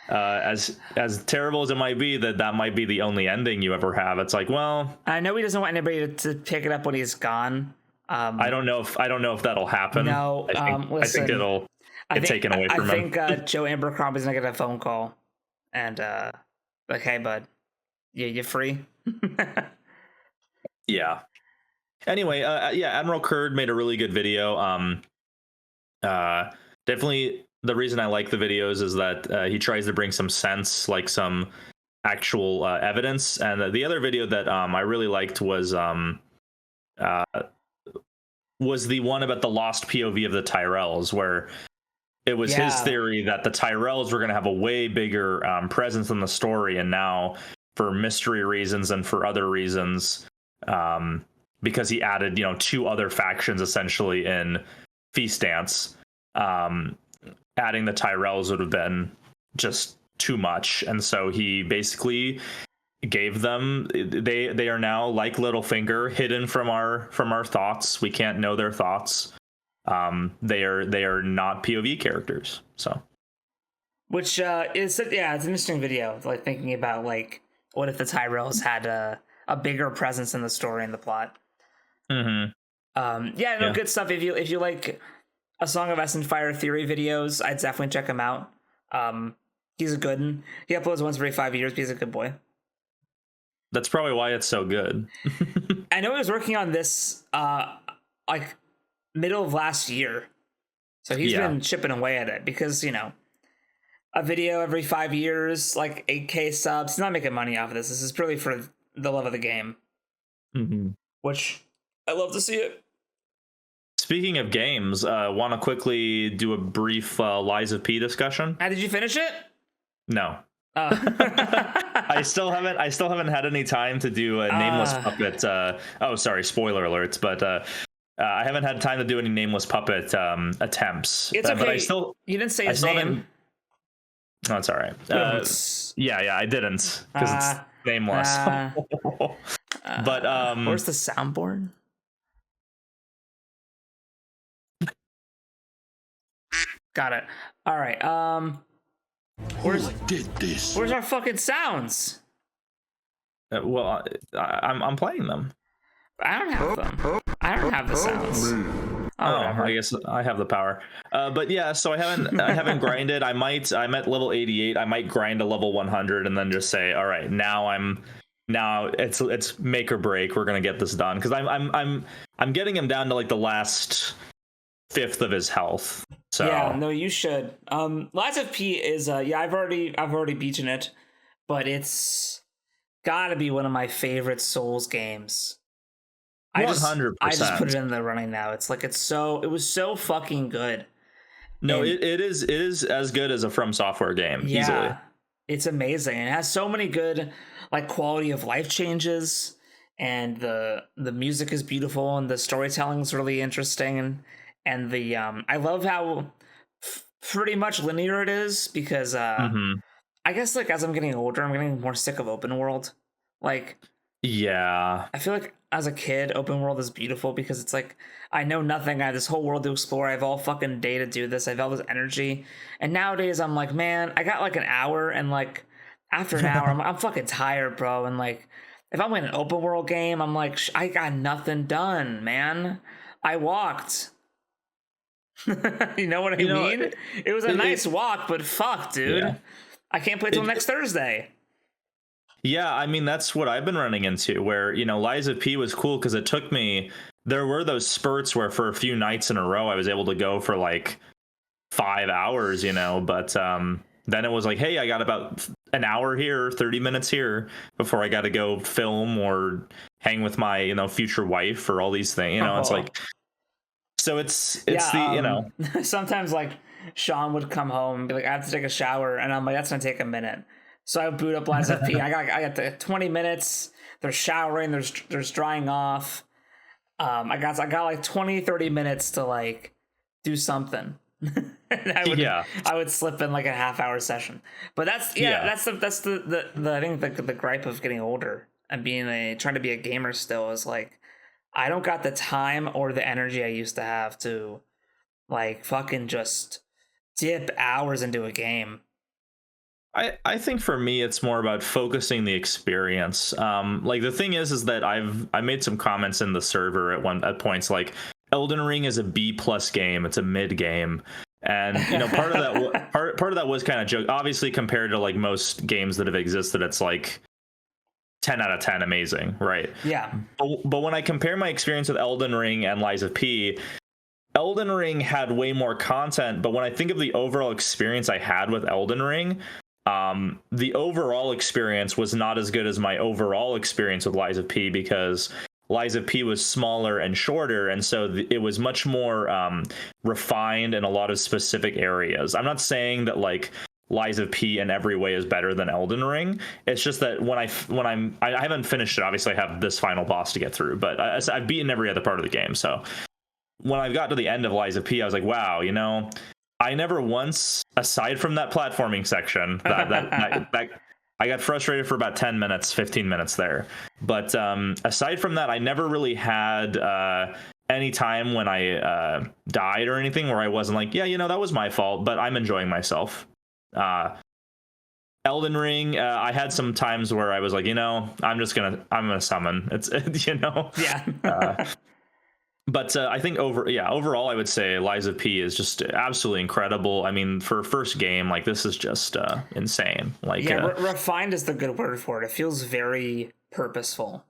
as terrible as it might be, that might be the only ending you ever have. It's like, well, I know he doesn't want anybody to pick it up when he's gone. I don't know if that'll happen. No, I think it'll get taken away from him. I think Joe Abercrombie's gonna get a phone call, and like, hey, bud, you free? Yeah. Anyway, Admiral Kurd made a really good video. Definitely, the reason I like the videos is that he tries to bring some sense, like some actual evidence. And the other video that I really liked was the one about the lost POV of the Tyrells, where It was his theory that the Tyrells were going to have a way bigger presence in the story, and now for mystery reasons and for other reasons, because he added, 2 other factions essentially in Feast Dance, adding the Tyrells would have been just too much, and so he basically gave them, they are now like Littlefinger, hidden from our thoughts. We can't know their thoughts. They are not POV characters. So, which it's an interesting video, like thinking about like what if the Tyrells had a bigger presence in the story and the plot. Good stuff. If you like A Song of Ice and Fire theory videos, I'd definitely check him out. He's a good one. He uploads once every 5 years, but he's a good boy. That's probably why it's so good. I know he was working on this like middle of last year, so he's been chipping away at it, because a video every 5 years, like 8K subs. He's not making money off of this. This is purely for the love of the game, which I love to see it. Speaking of games, want to quickly do a brief Lies of P discussion. Did you finish it? No. Oh. I still haven't had any time to do a Nameless Puppet. Sorry, spoiler alerts, but I haven't had time to do any Nameless Puppet attempts. It's okay. But you didn't say his name. No, it's all right. I didn't, because it's nameless. But where's the soundboard? Got it. All right. Where's our fucking sounds? I'm playing them. I don't have them. I don't have the sounds. I guess I have the power. But yeah, so I haven't grinded. I'm at level 88. I might grind to level 100 and then just say, all right, now it's make or break. We're gonna get this done, because I'm getting him down to like the last fifth of his health. So yeah, no, you should. Lies of P is I've already beaten it, but it's gotta be one of my favorite Souls games. 100%. I just put it in the running now. It's like it was so fucking good. No, it is as good as a From Software game. Yeah, easily. It's amazing. It has so many good like quality of life changes, and the music is beautiful, and the storytelling is really interesting, and the I love how pretty much linear it is, because I guess like as I'm getting older, I'm getting more sick of open world. Like, yeah, I feel like as a kid, open world is beautiful because it's like I know nothing. I have this whole world to explore. I have all fucking day to do this. I have all this energy. And nowadays I'm like, man, I got like an hour, and like after an hour, I'm fucking tired, bro. And like if I'm in an open world game, I'm like, I got nothing done, man. I walked. You know what I mean? It was a nice walk, but fuck, dude. Yeah. I can't play till next Thursday. Yeah, I mean, that's what I've been running into, where, Lies of P was cool because it took me, there were those spurts where for a few nights in a row, I was able to go for like 5 hours, but then it was like, hey, I got about an hour here, 30 minutes here before I got to go film or hang with my, future wife or all these things, It's like, so it's sometimes like Sean would come home and be like, I have to take a shower, and I'm like, that's gonna take a minute. So I boot up Lies of P. I got the 20 minutes. They're showering. There's drying off. I got like 20, 30 minutes to like do something. And I would slip in like a half-hour session. But that's the I think the gripe of getting older and trying to be a gamer still is like, I don't got the time or the energy I used to have to like fucking just dip hours into a game. I think for me it's more about focusing the experience. Like the thing is that I made some comments in the server at points like Elden Ring is a B+ game, it's a mid game, and part of that was kind of joke. Obviously, compared to like most games that have existed, it's like 10 out of 10 amazing, right? Yeah. But when I compare my experience with Elden Ring and Lies of P, Elden Ring had way more content, but when I think of the overall experience I had with Elden Ring, the overall experience was not as good as my overall experience with Lies of P, because Lies of P was smaller and shorter, and so it was much more refined in a lot of specific areas. I'm not saying that like Lies of P in every way is better than Elden Ring. It's just that I haven't finished it. Obviously, I have this final boss to get through, but I've beaten every other part of the game. So when I got to the end of Lies of P, I was like, wow, I never once, aside from that platforming section, that I got frustrated for about 10 minutes, 15 minutes there. But aside from that, I never really had any time when I died or anything where I wasn't like, yeah, that was my fault, but I'm enjoying myself. Elden Ring, I had some times where I was like, I'm gonna summon. It's yeah. But I think overall, I would say Lies of P is just absolutely incredible. I mean, for a first game, like this is just insane. Like, refined is the good word for it. It feels very purposeful.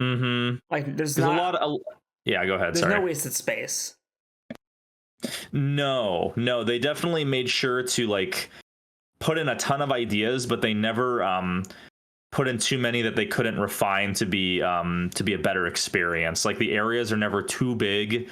Mm-hmm. Like there's a lot of. Yeah, go ahead. There's Sorry. no wasted space. No, they definitely made sure to like put in a ton of ideas, but they never put in too many that they couldn't refine to be a better experience. Like the areas are never too big.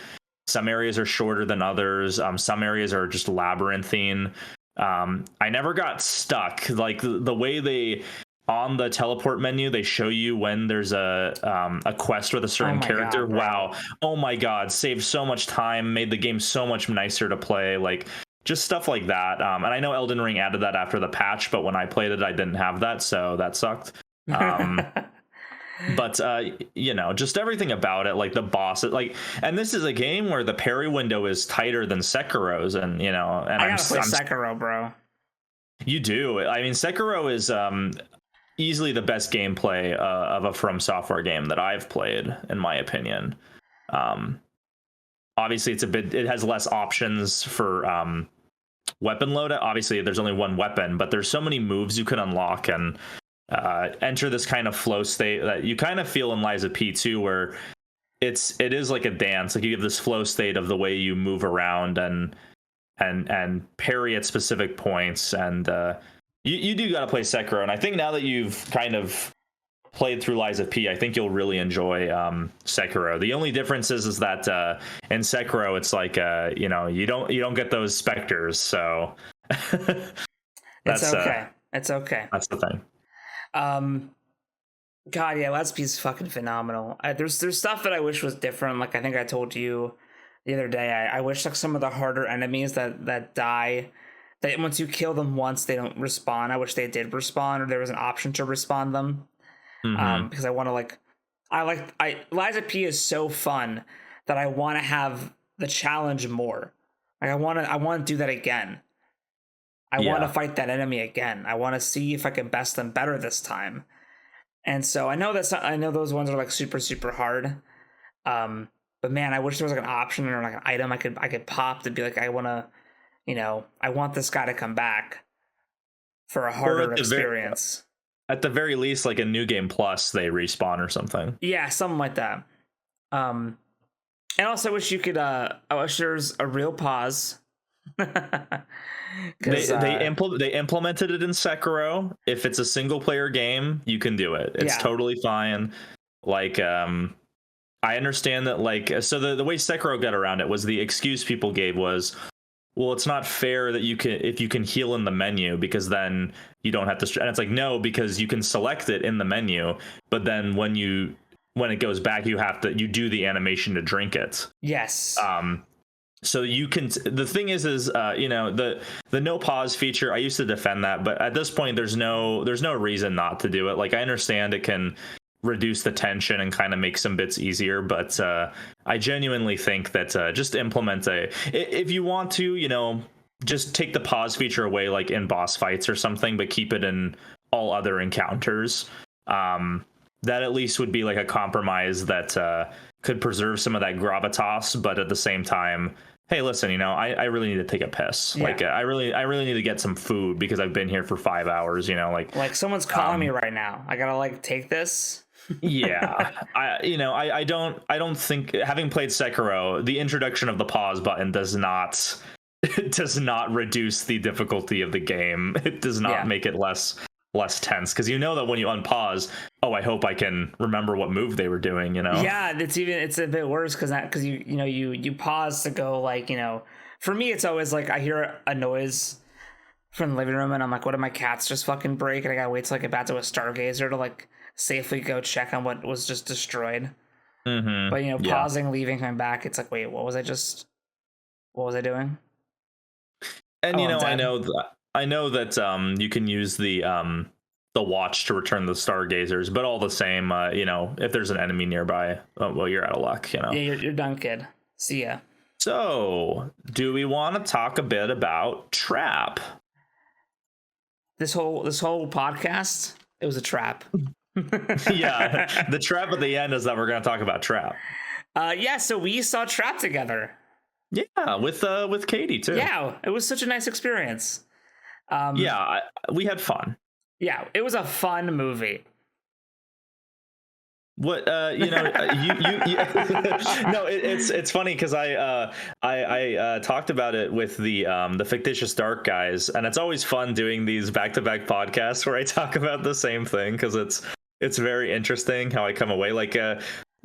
Some areas are shorter than others. Some areas are just labyrinthine. I never got stuck. Like the way they on the teleport menu, they show you when there's a quest with a certain character. God, wow. Oh my God. Saved so much time, made the game so much nicer to play. Like just stuff like that. And I know Elden Ring added that after the patch, but when I played it, I didn't have that. So that sucked. But just everything about it, like the boss, and this is a game where the parry window is tighter than Sekiro's, and I gotta play Sekiro, bro. You do. I mean, Sekiro is easily the best gameplay of a From Software game that I've played, in my opinion. Obviously, it has less options for weapon load. Obviously, there's only one weapon, but there's so many moves you can unlock and enter this kind of flow state that you kind of feel in Lies of P too, where it is like a dance. Like you have this flow state of the way you move around and parry at specific points, and you do got to play Sekiro. And I think now that you've kind of played through Lies of P, I think you'll really enjoy Sekiro. The only difference is that in Sekiro it's like you don't get those specters, so it's okay. It's okay. That's the thing. God, yeah, Lies of P is fucking phenomenal. There's stuff that I wish was different. Like I think I told you the other day, I wish like some of the harder enemies that die, that once you kill them once they don't respawn. I wish they did respawn, or there was an option to respawn them. Mm-hmm. Because I want to Lies of P is so fun that I want to have the challenge more. Like I want to do that again. I want to fight that enemy again. I want to see if I can best them better this time. And so I know those ones are like super, super hard. But man, I wish there was like an option or like an item I could pop to be like, I want this guy to come back for a harder experience. At the very least, like a New Game Plus, they respawn or something. Yeah, something like that. And also, I wish you could. I wish there's a real pause. They implemented it in Sekiro. If it's a single player game, you can do it. It's totally fine. Like, I understand that. Like, so the way Sekiro got around it was the excuse people gave was, well, it's not fair that if you can heal in the menu, because then you don't have to. And it's like, no, because you can select it in the menu, but then when it goes back, you do the animation to drink it. Yes. So you can. The thing is the no pause feature. I used to defend that, but at this point, there's no reason not to do it. Like I understand it can reduce the tension and kind of make some bits easier, but I genuinely think that just implement if you want to, just take the pause feature away, like in boss fights or something, but keep it in all other encounters. That at least would be like a compromise that could preserve some of that gravitas, but at the same time, hey, listen, I really need to take a piss. Yeah. Like I really need to get some food because I've been here for 5 hours. Like someone's calling me right now. I gotta take this. Yeah, I don't think, having played Sekiro, the introduction of the pause button does not reduce the difficulty of the game. It does not make it less less tense, because you know that when you unpause, oh, I hope I can remember what move they were doing, you know? Yeah, it's a bit worse because you pause to go, like, for me it's always like I hear a noise from the living room and I'm like, what did my cats just fucking break? And I gotta wait till I get back to a Stargazer to like safely go check on what was just destroyed. Mm-hmm. But pausing, leaving, coming back, it's like, wait, what was I doing? And I know that you can use the watch to return the stargazers, but all the same, if there's an enemy nearby, well, you're out of luck, Yeah, you're done, kid. See ya. So, do we want to talk a bit about Trap? This whole podcast, it was a trap. Yeah, the trap at the end is that we're going to talk about Trap. So we saw Trap together. Yeah, with Katie too. Yeah, it was such a nice experience. We had fun. Yeah, it was a fun movie. What you no, it's funny because I talked about it with the Fictitious Dark guys, and it's always fun doing these back-to-back podcasts where I talk about the same thing, because it's very interesting how I come away like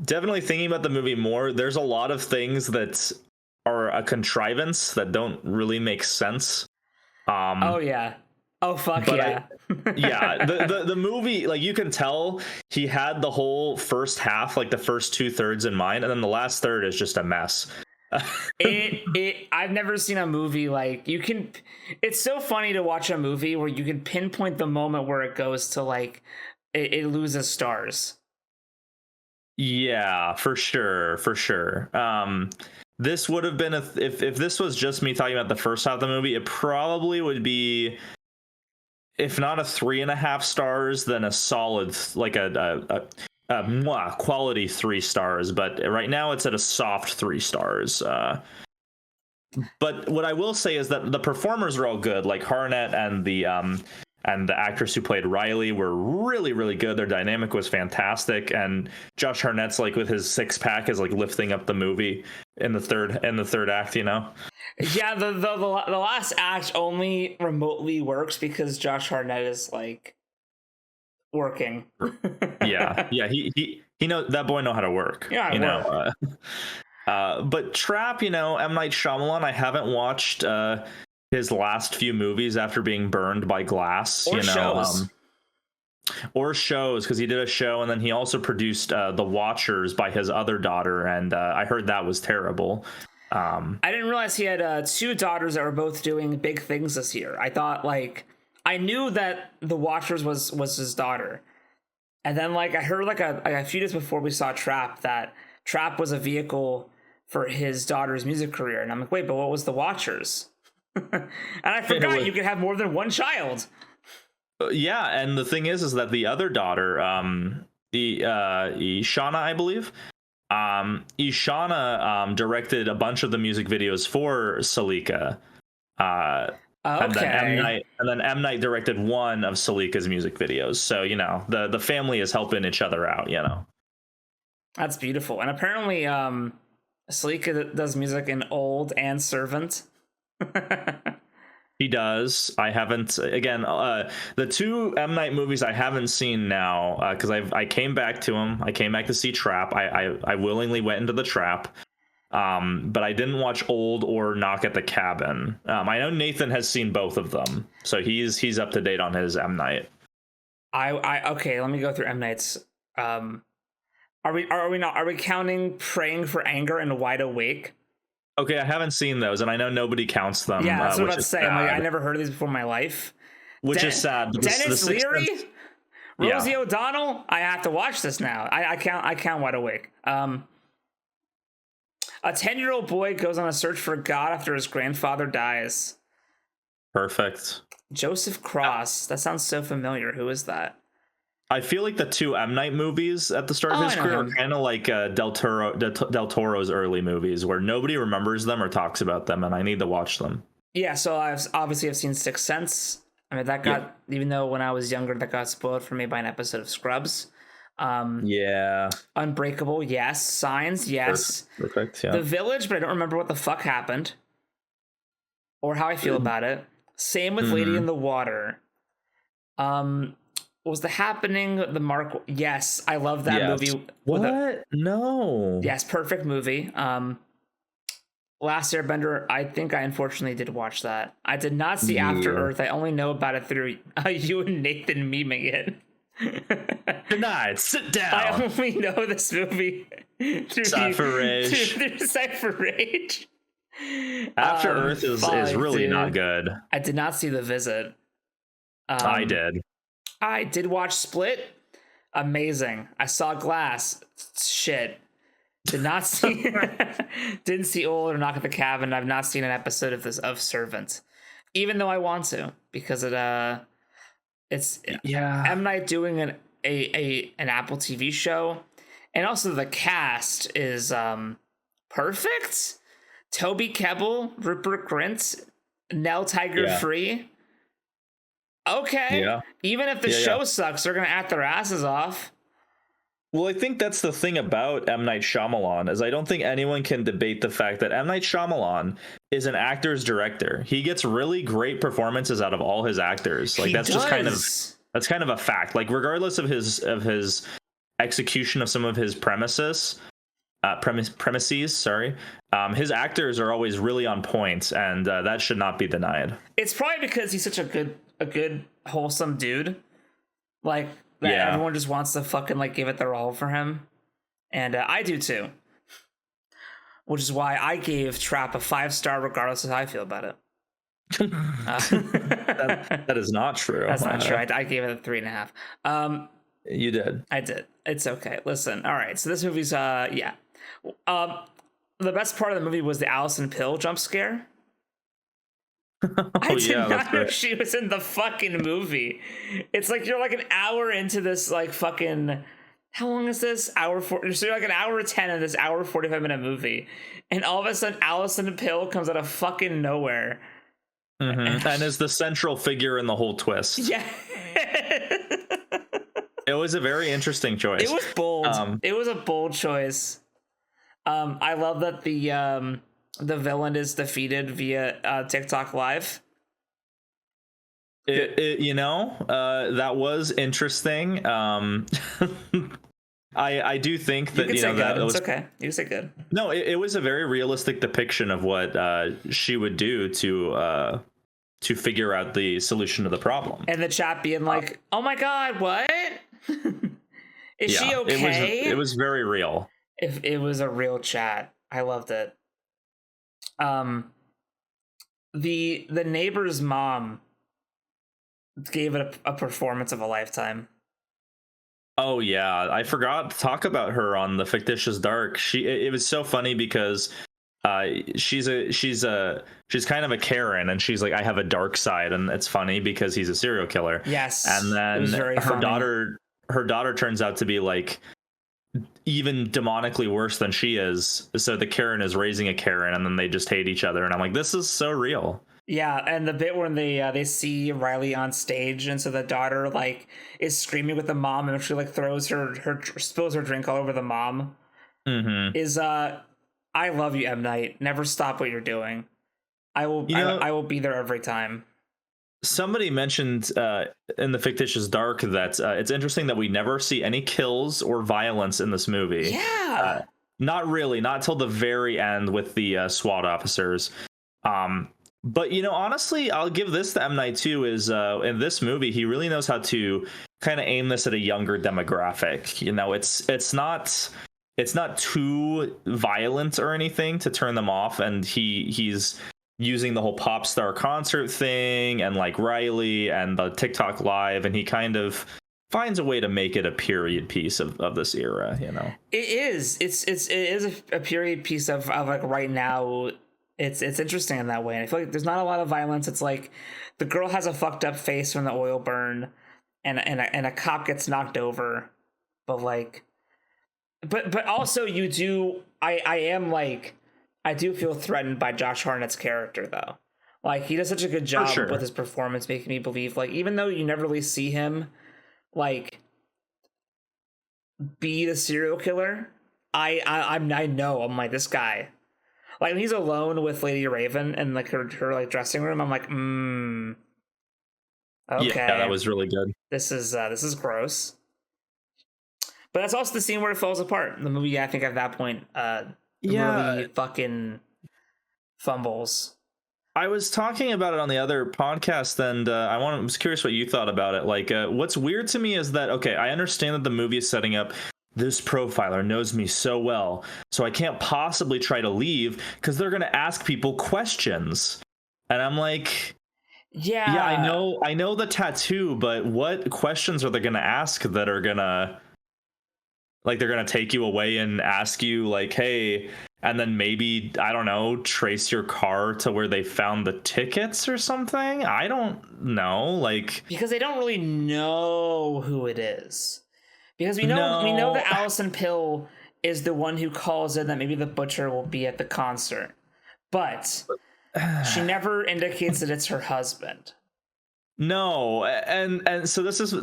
definitely thinking about the movie more. There's a lot of things that are a contrivance that don't really make sense. Oh yeah. Oh fuck yeah. The movie, like, you can tell he had the whole first half, like the first 2/3 in mind, and then the last third is just a mess. I've never seen a movie like it's so funny to watch a movie where you can pinpoint the moment where it goes to like it loses stars. Yeah, for sure. This would have been if this was just me talking about the first half of the movie, it probably would be, if not a 3.5 stars, then a solid, like a quality 3 stars. But right now it's at a soft 3 stars. But what I will say is that the performers are all good. Like Harnett and the actress who played Riley were really, really good. Their dynamic was fantastic, and Josh Harnett's, like, with his 6-pack, is like lifting up the movie in the third act. Yeah, the last act only remotely works because Josh Harnett is like working. yeah, he knows, that boy know how to work. Yeah, but Trap, M. Night Shyamalan, I haven't watched his last few movies after being burned by glass, or shows, because he did a show, and then he also produced The Watchers by his other daughter, and I heard that was terrible. I didn't realize he had 2 daughters that were both doing big things this year. I thought, like, I knew that The Watchers was his daughter, and then, like, I heard like a few days before we saw Trap that Trap was a vehicle for his daughter's music career, and I'm like, wait, but what was The Watchers? And I forgot you could have more than one child. Yeah, and the thing is that the other daughter, Ishana, I believe, Ishana directed a bunch of the music videos for Salika. Okay. And then M. Night directed one of Salika's music videos. So, the family is helping each other out, That's beautiful. And apparently, Salika does music in Old and Servant. He does. I haven't. Again, the 2 M. Night movies I haven't seen now, because I came back to them. I came back to see Trap. I willingly went into the Trap, but I didn't watch Old or Knock at the Cabin. I know Nathan has seen both of them, so he's up to date on his M. Night. Okay. Let me go through M. Night's. Are we counting Praying for Anger and Wide Awake? Okay, I haven't seen those, and I know nobody counts them. Yeah, that's what I was saying. I never heard of these before in my life. Which is sad. Dennis Leary, Rosie O'Donnell. I have to watch this now. I count Wide Awake. A 10-year-old boy goes on a search for God after his grandfather dies. Perfect. Joseph Cross. That sounds so familiar. Who is that? I feel like the 2 M. Night movies at the start of his career are kind of like Del Toro's early movies, where nobody remembers them or talks about them, and I need to watch them. Yeah, so I've seen Sixth Sense. I mean, that got, even though when I was younger, that got spoiled for me by an episode of Scrubs. Unbreakable, yes. Signs, yes. Perfect, yeah. The Village, but I don't remember what the fuck happened or how I feel about it. Same with Lady in the Water. What was The Happening? The Mark. Yes, I love that movie. What? No. Yes, perfect movie. Last Airbender. I think I unfortunately did watch that. I did not see After Earth. I only know about it through you and Nathan memeing it. Denied. Sit down. I only know this movie through Cypher Rage. Through Cypher Rage. After Earth is really not good. I did not see The Visit. I did. I did watch Split. Amazing. I saw Glass. Shit. Did not see. Didn't see Old or Knock at the Cabin. I've not seen an episode of Servant, even though I want to, because it's M. Night doing an Apple TV show, and also the cast is perfect. Toby Kebbell, Rupert Grint, Nell Tiger Free. Okay. Yeah. Even if the show sucks, they're gonna act their asses off. Well, I think that's the thing about M. Night Shyamalan, is I don't think anyone can debate the fact that M. Night Shyamalan is an actor's director. He gets really great performances out of all his actors. Like that's kind of a fact. Like regardless of his execution of some of his premises, his actors are always really on point, and that should not be denied. It's probably because he's such a good wholesome dude. Like that everyone just wants to fucking like give it their all for him, and I do too. Which is why I gave Trap a 5-star, regardless of how I feel about it. That is not true. That's not true. I gave it a 3.5. You did. I did. It's okay. Listen. All right. So this movie's the best part of the movie was the Allison Pill jump scare. I did not know she was in the fucking movie. It's like you're like an hour into this like fucking, how long is this? So you're like an hour 10 of this hour 45-minute movie, and all of a sudden Allison Pill comes out of fucking nowhere. Mm-hmm. And is the central figure in the whole twist. Yeah. It was a very interesting choice. It was bold. It was a bold choice. I love that the villain is defeated via TikTok Live. That was interesting. I do think that that was okay. You say good. No, it was a very realistic depiction of what she would do to figure out the solution to the problem. And the chat being like, "Oh my god, what? Is she okay?" It was very real. If it was a real chat, I loved it. The neighbor's mom gave it a performance of a lifetime. Oh yeah, I forgot to talk about her on the Fictitious Dark. It was so funny because she's kind of a Karen, and she's like, I have a dark side, and it's funny because he's a serial killer. Yes, and then her daughter turns out to be like even demonically worse than she is. So the Karen is raising a Karen, and then they just hate each other. And I'm like, this is so real. Yeah, and the bit when they see Riley on stage, and so the daughter like is screaming with the mom, and she like throws spills her drink all over the mom. Mm-hmm. Is I love you, M. Night. Never stop what you're doing. I will be there every time. Somebody mentioned in the Fictitious Dark that it's interesting that we never see any kills or violence in this movie. Yeah. Not really, not till the very end with the SWAT officers. But honestly, I'll give this to M. Night too. Is in this movie, he really knows how to kind of aim this at a younger demographic. It's not too violent or anything to turn them off, and he's using the whole pop star concert thing and like Riley and the TikTok Live, and he kind of finds a way to make it a period piece of this era. It is. It is a period piece of like right now. It's interesting in that way. And I feel like there's not a lot of violence. It's like the girl has a fucked up face from the oil burn, and a cop gets knocked over, but also you do. I do feel threatened by Josh Hartnett's character though. Like he does such a good job with his performance, making me believe like even though you never really see him like be the serial killer, I know I'm like this guy. Like when he's alone with Lady Raven and like her like dressing room, I'm like, Okay. Yeah, that was really good. This is gross. But that's also the scene where it falls apart. The movie, I think, at that point, really fucking fumbles. I was talking about it on the other podcast, and I was curious what you thought about it. Like, what's weird to me is that, okay, I understand that the movie is setting up this profiler knows me so well, so I can't possibly try to leave because they're going to ask people questions. And I'm like, yeah, I know the tattoo, but what questions are they going to ask that are going to, like, they're going to take you away and ask you, like, hey, and then maybe, I don't know, trace your car to where they found the tickets or something? I don't know, like... Because they don't really know who it is. Because we know that Allison Pill is the one who calls in that maybe the butcher will be at the concert. But she never indicates that it's her husband. No, and so this is the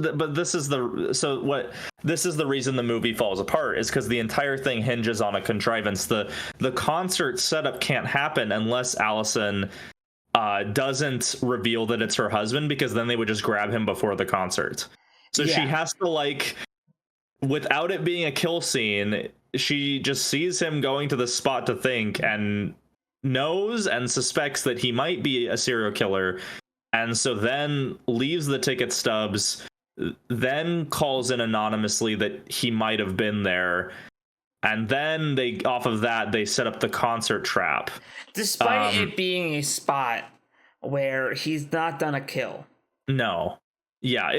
reason the movie falls apart, is because the entire thing hinges on a contrivance. The concert setup can't happen unless Allison doesn't reveal that it's her husband, because then they would just grab him before the concert. So she has to, like, without it being a kill scene, she just sees him going to the spot to think and knows and suspects that he might be a serial killer. And so then leaves the ticket stubs, then calls in anonymously that he might have been there. And then off of that, they set up the concert trap. Despite it being a spot where he's not done a kill. No. Yeah,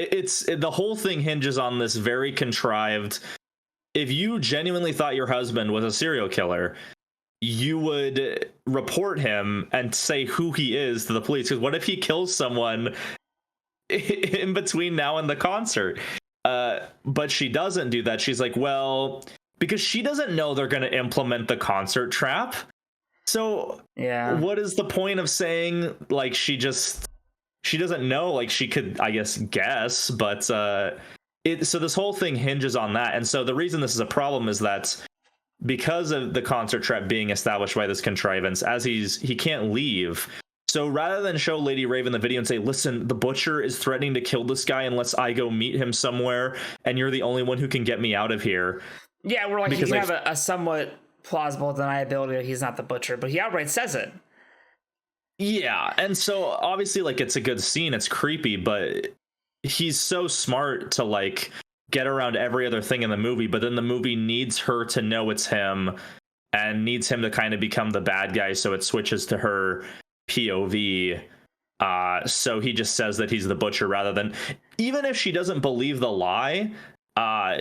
the whole thing hinges on this very contrived. If you genuinely thought your husband was a serial killer, you would report him and say who he is to the police. Because what if he kills someone in between now and the concert? But she doesn't do that. She's like, well, because she doesn't know they're going to implement the concert trap. So what is the point of saying, like, she doesn't know? Like, she could, I guess, but so this whole thing hinges on that. And so the reason this is a problem is that because of the concert trap being established by this contrivance, as he can't leave. So rather than show Lady Raven the video and say, listen, the butcher is threatening to kill this guy unless I go meet him somewhere, and you're the only one who can get me out of here. Yeah, we're like, you can have a somewhat plausible deniability that he's not the butcher, but he outright says it. Yeah, and so obviously, like, it's a good scene, it's creepy, but he's so smart to, like, get around every other thing in the movie, but then the movie needs her to know it's him and needs him to kind of become the bad guy, so it switches to her POV. So he just says that he's the butcher rather than, even if she doesn't believe the lie,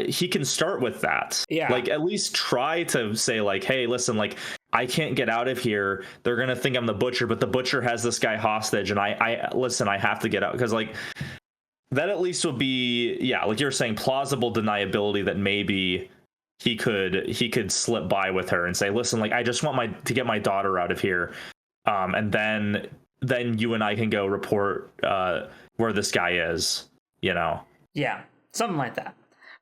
he can start with that. Yeah, like, at least try to say, like, hey, listen, like, I can't get out of here, they're gonna think I'm the butcher, but the butcher has this guy hostage, and I have to get out, because, like, that at least would be, yeah, like you're saying, plausible deniability that maybe he could slip by with her and say, listen, like, I just want to get my daughter out of here, and then you and I can go report where this guy is, you know? Yeah, something like that.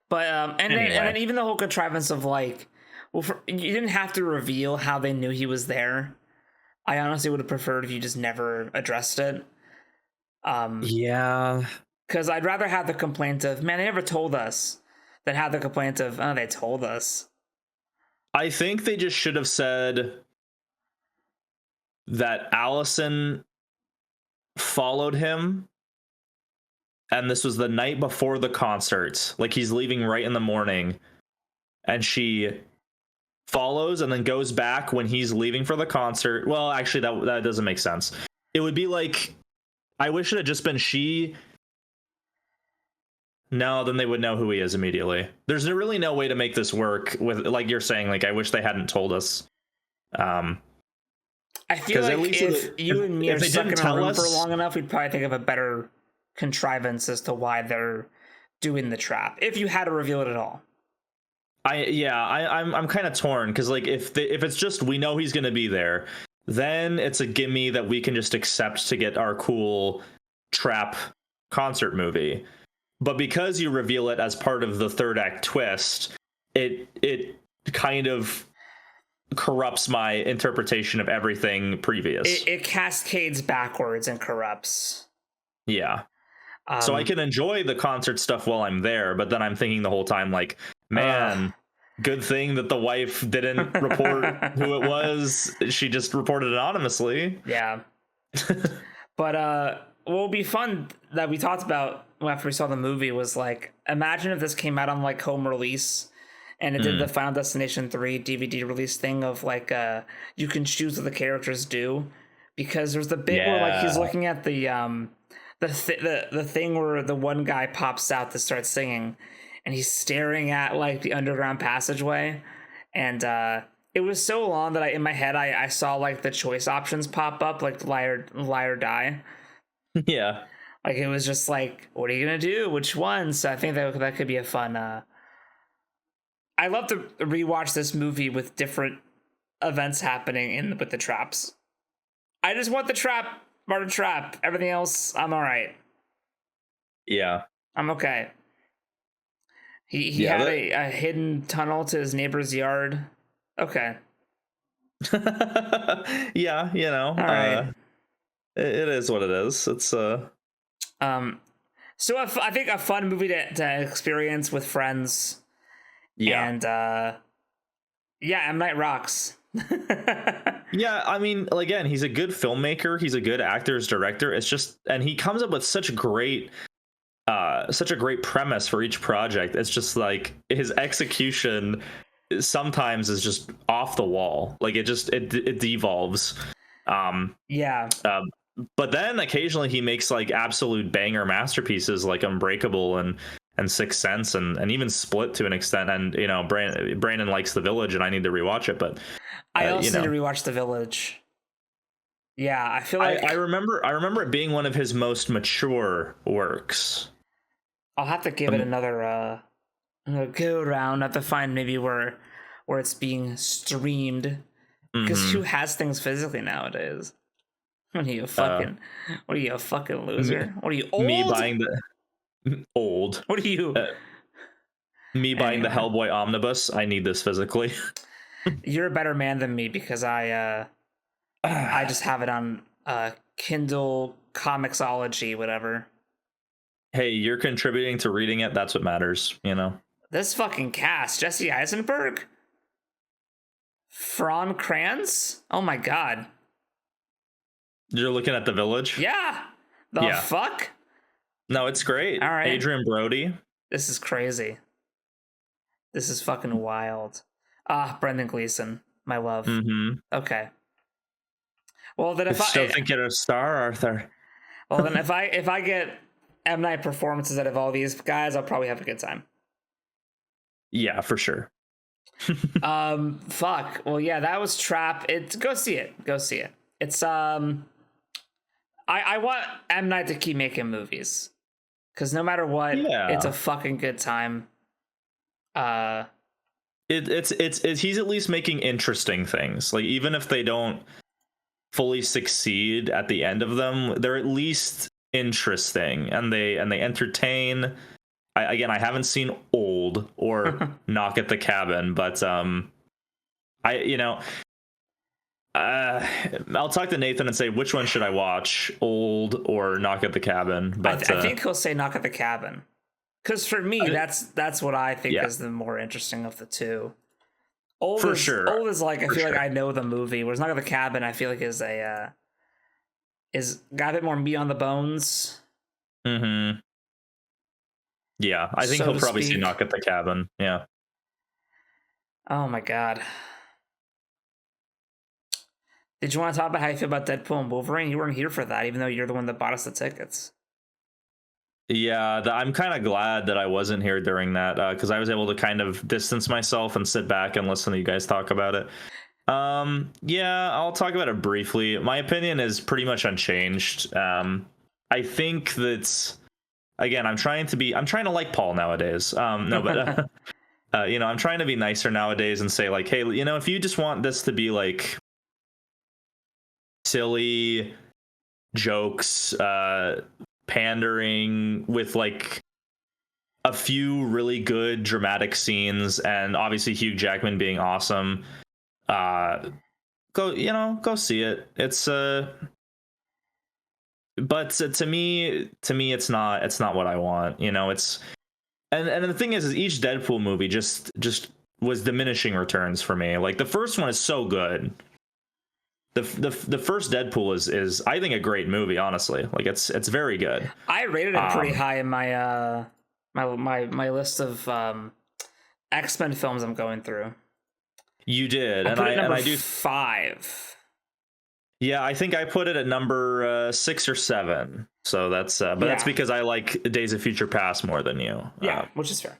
But and then even the whole contrivance of, like, well, you didn't have to reveal how they knew he was there. I honestly would have preferred if you just never addressed it. Yeah. Because I'd rather have the complaint of, man, they never told us, than have the complaint of, oh, they told us. I think they just should have said that Allison followed him, and this was the night before the concert. Like, he's leaving right in the morning, and she follows and then goes back when he's leaving for the concert. Well, actually, that doesn't make sense. It would be like, I wish it had just been she... No, then they would know who he is immediately. There's really no way to make this work with, like you're saying, like, I wish they hadn't told us. I feel like if you and me are stuck in a room for long enough, we'd probably think of a better contrivance as to why they're doing the trap, if you had to reveal it at all. I'm kind of torn, because, like, if it's just we know he's going to be there, then it's a gimme that we can just accept to get our cool trap concert movie. But because you reveal it as part of the third act twist, it kind of corrupts my interpretation of everything previous. It cascades backwards and corrupts. Yeah. So I can enjoy the concert stuff while I'm there, but then I'm thinking the whole time, like, man, good thing that the wife didn't report who it was. She just reported anonymously. Yeah. But what would be fun that we talked about after we saw the movie was, like, imagine if this came out on, like, home release and it did the Final Destination 3 DVD release thing of, like, you can choose what the characters do, because there's the bit where, like, he's looking at the thing where the one guy pops out to start singing, and he's staring at, like, the underground passageway, and it was so long that in my head I saw, like, the choice options pop up, like lie or die. Yeah, like, it was just like, what are you gonna do? Which one? So I think that could be a fun. I love to rewatch this movie with different events happening with the traps. I just want the trap. Part of trap. Everything else, I'm all right. Yeah, I'm okay. He had a hidden tunnel to his neighbor's yard. Okay. Yeah, you know. All right. It is what it is. It's So I think a fun movie to experience with friends. Yeah. And M. Night rocks. Yeah, I mean, again, he's a good filmmaker. He's a good actor's director. It's just, and he comes up with such a great premise for each project. It's just like his execution sometimes is just off the wall. Like it devolves. But then occasionally he makes, like, absolute banger masterpieces like Unbreakable and Sixth Sense and even Split to an extent. And, you know, Brandon likes The Village, and I need to rewatch it. But I also need to rewatch The Village. Yeah, I feel like I remember it being one of his most mature works. I'll have to give it another go around. I have to find maybe where it's being streamed, because who has things physically nowadays? What are you, a fucking loser? What are you, old? Me buying the old. What are you? Me buying the Hellboy omnibus. I need this physically. You're a better man than me, because I just have it on Kindle Comixology, whatever. Hey, you're contributing to reading it. That's what matters, you know. This fucking cast: Jesse Eisenberg, Fran Kranz. Oh my god. You're looking at The Village? Yeah. Fuck? No, it's great. All right. Adrian Brody. This is crazy. This is fucking wild. Brendan Gleeson, my love. Okay. Well, then if I still think you're a star, Arthur. Well, then if I get M. Night performances out of all these guys, I'll probably have a good time. Yeah, for sure. Fuck. Well, yeah, that was Trap. Go see it. Go see it. It's I want M. Night to keep making movies, because no matter what, it's a fucking good time. It's he's at least making interesting things. Like, even if they don't fully succeed at the end of them, they're at least interesting, and they entertain. I haven't seen Old or Knock at the Cabin, but I'll talk to Nathan and say, which one should I watch, Old or Knock at the Cabin? But I think he'll say Knock at the Cabin, because for me, that's what I think is the more interesting of the two. Old is like, I feel like I know the movie, whereas Knock at the Cabin, I feel like is got a bit more meat on the bones. Yeah, I think he'll probably see Knock at the Cabin. Yeah. Oh my god. Did you want to talk about how you feel about Deadpool and Wolverine? You weren't here for that, even though you're the one that bought us the tickets. Yeah, I'm kind of glad that I wasn't here during that, because I was able to kind of distance myself and sit back and listen to you guys talk about it. Yeah, I'll talk about it briefly. My opinion is pretty much unchanged. I think that, again, I'm trying to like Paul nowadays. No, but I'm trying to be nicer nowadays and say, like, hey, if you just want this to be like silly jokes, pandering with like a few really good dramatic scenes, and obviously Hugh Jackman being awesome, go see it. It's but to me, it's not what I want. You know, it's and the thing is each Deadpool movie just was diminishing returns for me. Like the first one is so good. The first Deadpool is I think a great movie, honestly. Like it's very good. I rated it pretty high in my my list of X-Men films I'm going through. You did, I put it number I do 5. Yeah, I think I put it at number 6 or 7. So that's that's because I like Days of Future Past more than you. Yeah, which is fair.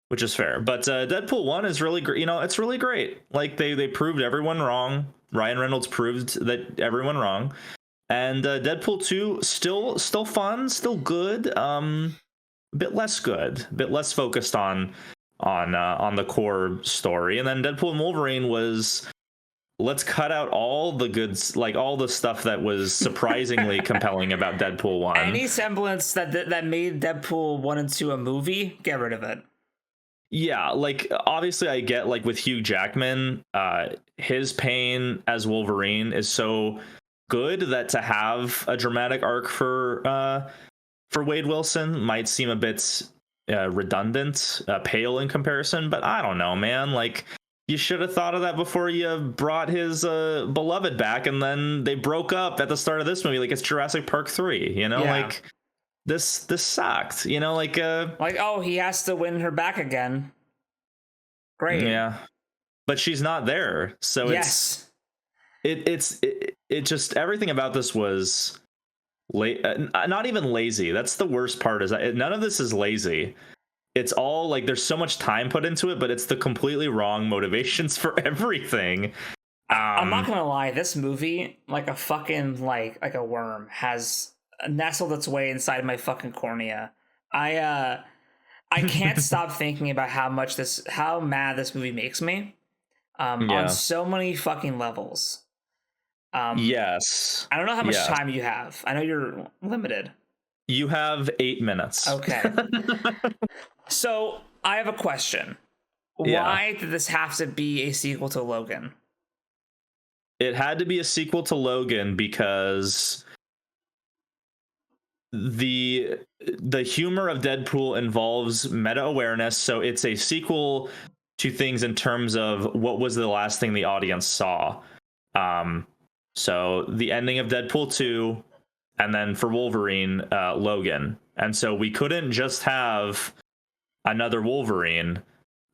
Which is fair. But Deadpool 1 is really great. You know, it's really great. Like they proved everyone wrong. Ryan Reynolds proved that everyone wrong. And Deadpool 2 still fun, still good. A bit less good, a bit less focused on the core story. And then Deadpool and Wolverine was, let's cut out all the goods, like all the stuff that was surprisingly compelling about Deadpool 1. Any semblance that made Deadpool 1 and 2 a movie, get rid of it. Yeah, like obviously I get like with Hugh Jackman, his pain as Wolverine is so good that to have a dramatic arc for Wade Wilson might seem a bit redundant, pale in comparison, but I don't know, man. Like you should have thought of that before you brought his beloved back, and then they broke up at the start of this movie. Like it's Jurassic Park 3, you know, like this sucked, you know, like oh, he has to win her back again. Great. Yeah, but she's not there, so it just everything about this was not even lazy. That's the worst part, is that none of this is lazy. It's all like there's so much time put into it, but it's the completely wrong motivations for everything. I'm not gonna lie, this movie, like a fucking like a worm, has nestled its way inside my fucking cornea. I can't stop thinking about how mad this movie makes me. On so many fucking levels. Yes. I don't know how much time you have. I know you're limited. You have 8 minutes. Okay. So I have a question. Why did this have to be a sequel to Logan? It had to be a sequel to Logan because the humor of Deadpool involves meta-awareness, so it's a sequel to things in terms of what was the last thing the audience saw. So the ending of Deadpool 2, and then for Wolverine, Logan. And so we couldn't just have another Wolverine.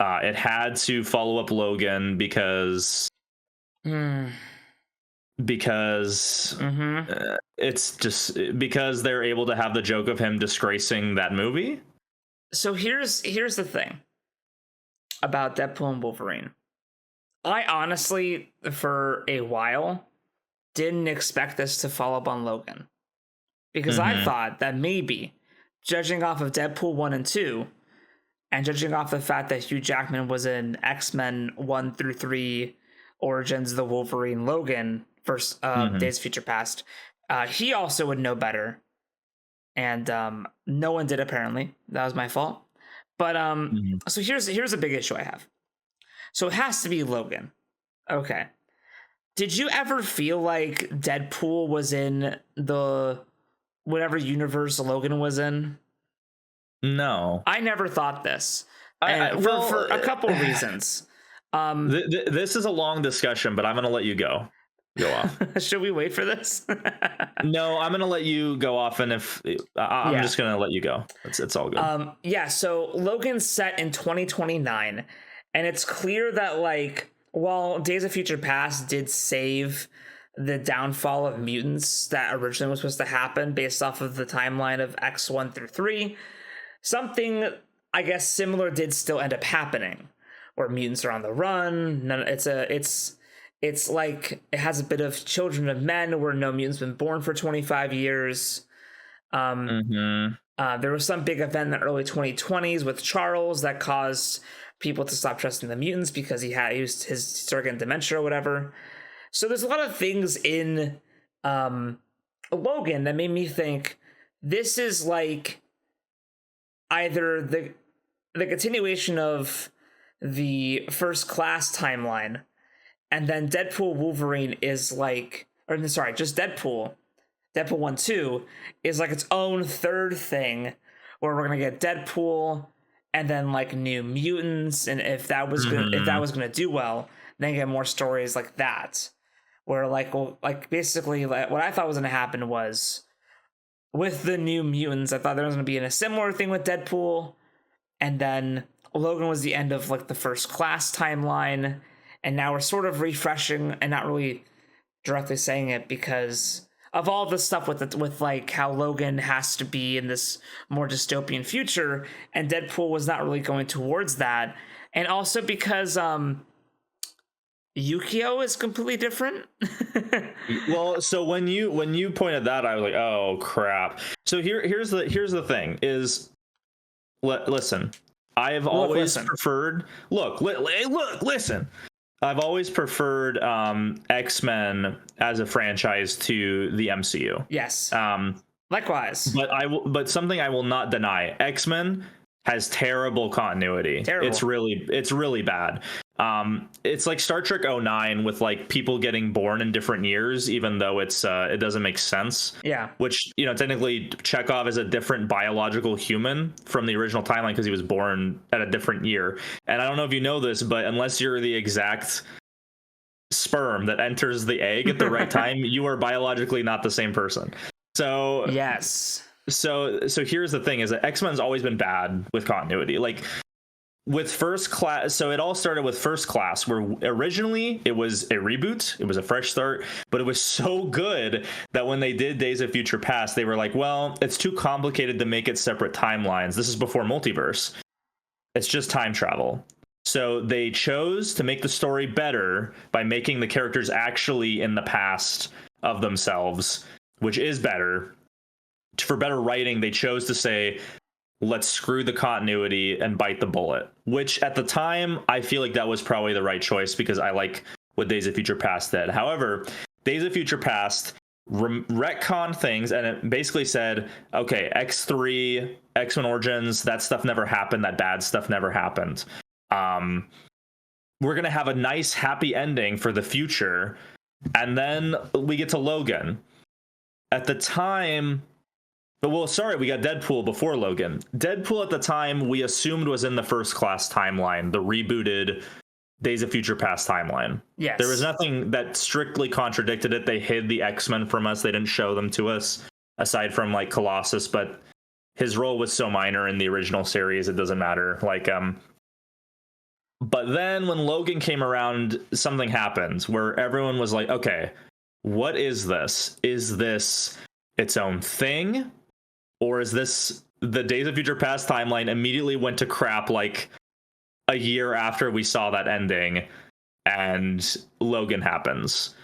It had to follow up Logan because it's just because they're able to have the joke of him disgracing that movie. So here's the thing about Deadpool and Wolverine. I honestly, for a while, didn't expect this to follow up on Logan, because I thought that maybe, judging off of Deadpool 1 and 2, and judging off the fact that Hugh Jackman was in X-Men 1 through 3, Origins of the Wolverine, Logan, first Days of Future Past, he also would know better, and no one did, apparently. That was my fault. But so here's a big issue I have. So it has to be Logan. Okay. Did you ever feel like Deadpool was in the whatever universe Logan was in? No. I never thought this. For a couple of reasons. This is a long discussion, but I'm going to let you go off. Should we wait for this? No, I'm going to let you go off, and if I'm just going to let you go. It's all good. So Logan's set in 2029, and it's clear that, like, while Days of Future Past did save the downfall of mutants that originally was supposed to happen based off of the timeline of X1 through 3, something, I guess, similar did still end up happening, where mutants are on the run. It's like it has a bit of Children of Men, where no mutants been born for 25 years. There was some big event in the early 2020s with Charles that caused people to stop trusting the mutants because he used his started getting dementia or whatever. So there's a lot of things in Logan that made me think this is like either the continuation of the First Class timeline, and then Deadpool Wolverine is like, just Deadpool, Deadpool 1 2 is like its own third thing where we're gonna get Deadpool and then like New Mutants, and if that was gonna do well, then get more stories like that. Where basically what I thought was gonna happen was with the New Mutants, I thought there was gonna be a similar thing with Deadpool, and then Logan was the end of like the First Class timeline, and now we're sort of refreshing and not really directly saying it because of all the stuff with like how Logan has to be in this more dystopian future, and Deadpool was not really going towards that, and also because Yukio is completely different. Well, so when you pointed that, I was like, oh crap. So here's the thing is, listen, I've always preferred. Listen. I've always preferred X-Men as a franchise to the MCU. Yes. Likewise. But something I will not deny: X-Men has terrible continuity. Terrible. It's really bad. It's like Star Trek 09 with like people getting born in different years, even though it doesn't make sense. Yeah. Which, technically Chekhov is a different biological human from the original timeline because he was born at a different year. And I don't know if you know this, but unless you're the exact sperm that enters the egg at the right time, you are biologically not the same person. So yes. So here's the thing: is that X-Men's always been bad with continuity. Like with First Class, so it all started with First Class, where originally it was a reboot, it was a fresh start, but it was so good that when they did Days of Future Past, they were like, well, it's too complicated to make it separate timelines. This is before multiverse. It's just time travel. So they chose to make the story better by making the characters actually in the past of themselves, which is better. For better writing, they chose to say, let's screw the continuity and bite the bullet, which at the time, I feel like that was probably the right choice because I like what Days of Future Past did. However, Days of Future Past retconned things, and it basically said, okay, X3, X-Men Origins, that stuff never happened. That bad stuff never happened. We're going to have a nice, happy ending for the future. And then we get to Logan. At the time... Well, sorry, we got Deadpool before Logan. Deadpool at the time we assumed was in the First Class timeline, the rebooted Days of Future Past timeline. Yes. There was nothing that strictly contradicted it. They hid the X-Men from us. They didn't show them to us, aside from like Colossus, but his role was so minor in the original series, it doesn't matter. But then when Logan came around, something happened where everyone was like, okay, what is this? Is this its own thing? Or is this the Days of Future Past timeline immediately went to crap like a year after we saw that ending and Logan happens?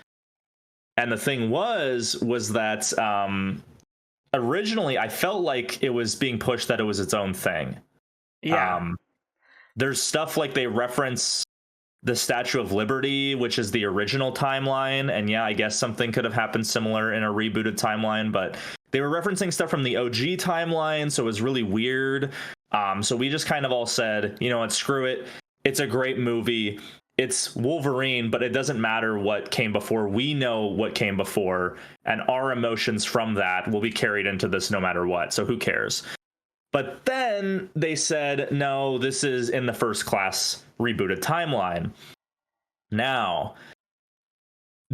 And the thing was that originally I felt like it was being pushed that it was its own thing. Yeah. There's stuff like they reference the Statue of Liberty, which is the original timeline. And yeah, I guess something could have happened similar in a rebooted timeline, but they were referencing stuff from the OG timeline, so it was really weird. So we just kind of all said, you know what, screw it. It's a great movie. It's Wolverine, but it doesn't matter what came before. We know what came before, and our emotions from that will be carried into this no matter what. So who cares? But then they said, no, this is in the First Class rebooted timeline. Now,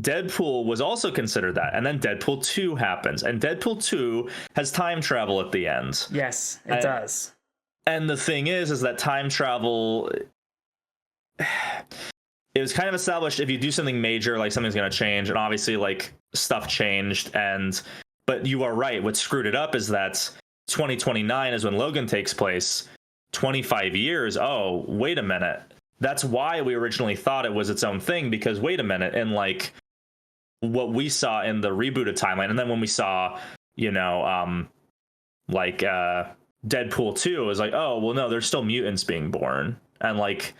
Deadpool was also considered that, and then Deadpool 2 happens, and Deadpool 2 has time travel at the end. Yes, it does. And the thing is that time travel, it was kind of established if you do something major, like something's going to change, and obviously like stuff changed, but you are right. What screwed it up is that 2029 is when Logan takes place. 25 years. Oh, wait a minute. That's why we originally thought it was its own thing, because wait a minute, and like what we saw in the rebooted timeline, and then when we saw, Deadpool 2, it was like, oh, well, no, there's still mutants being born. And like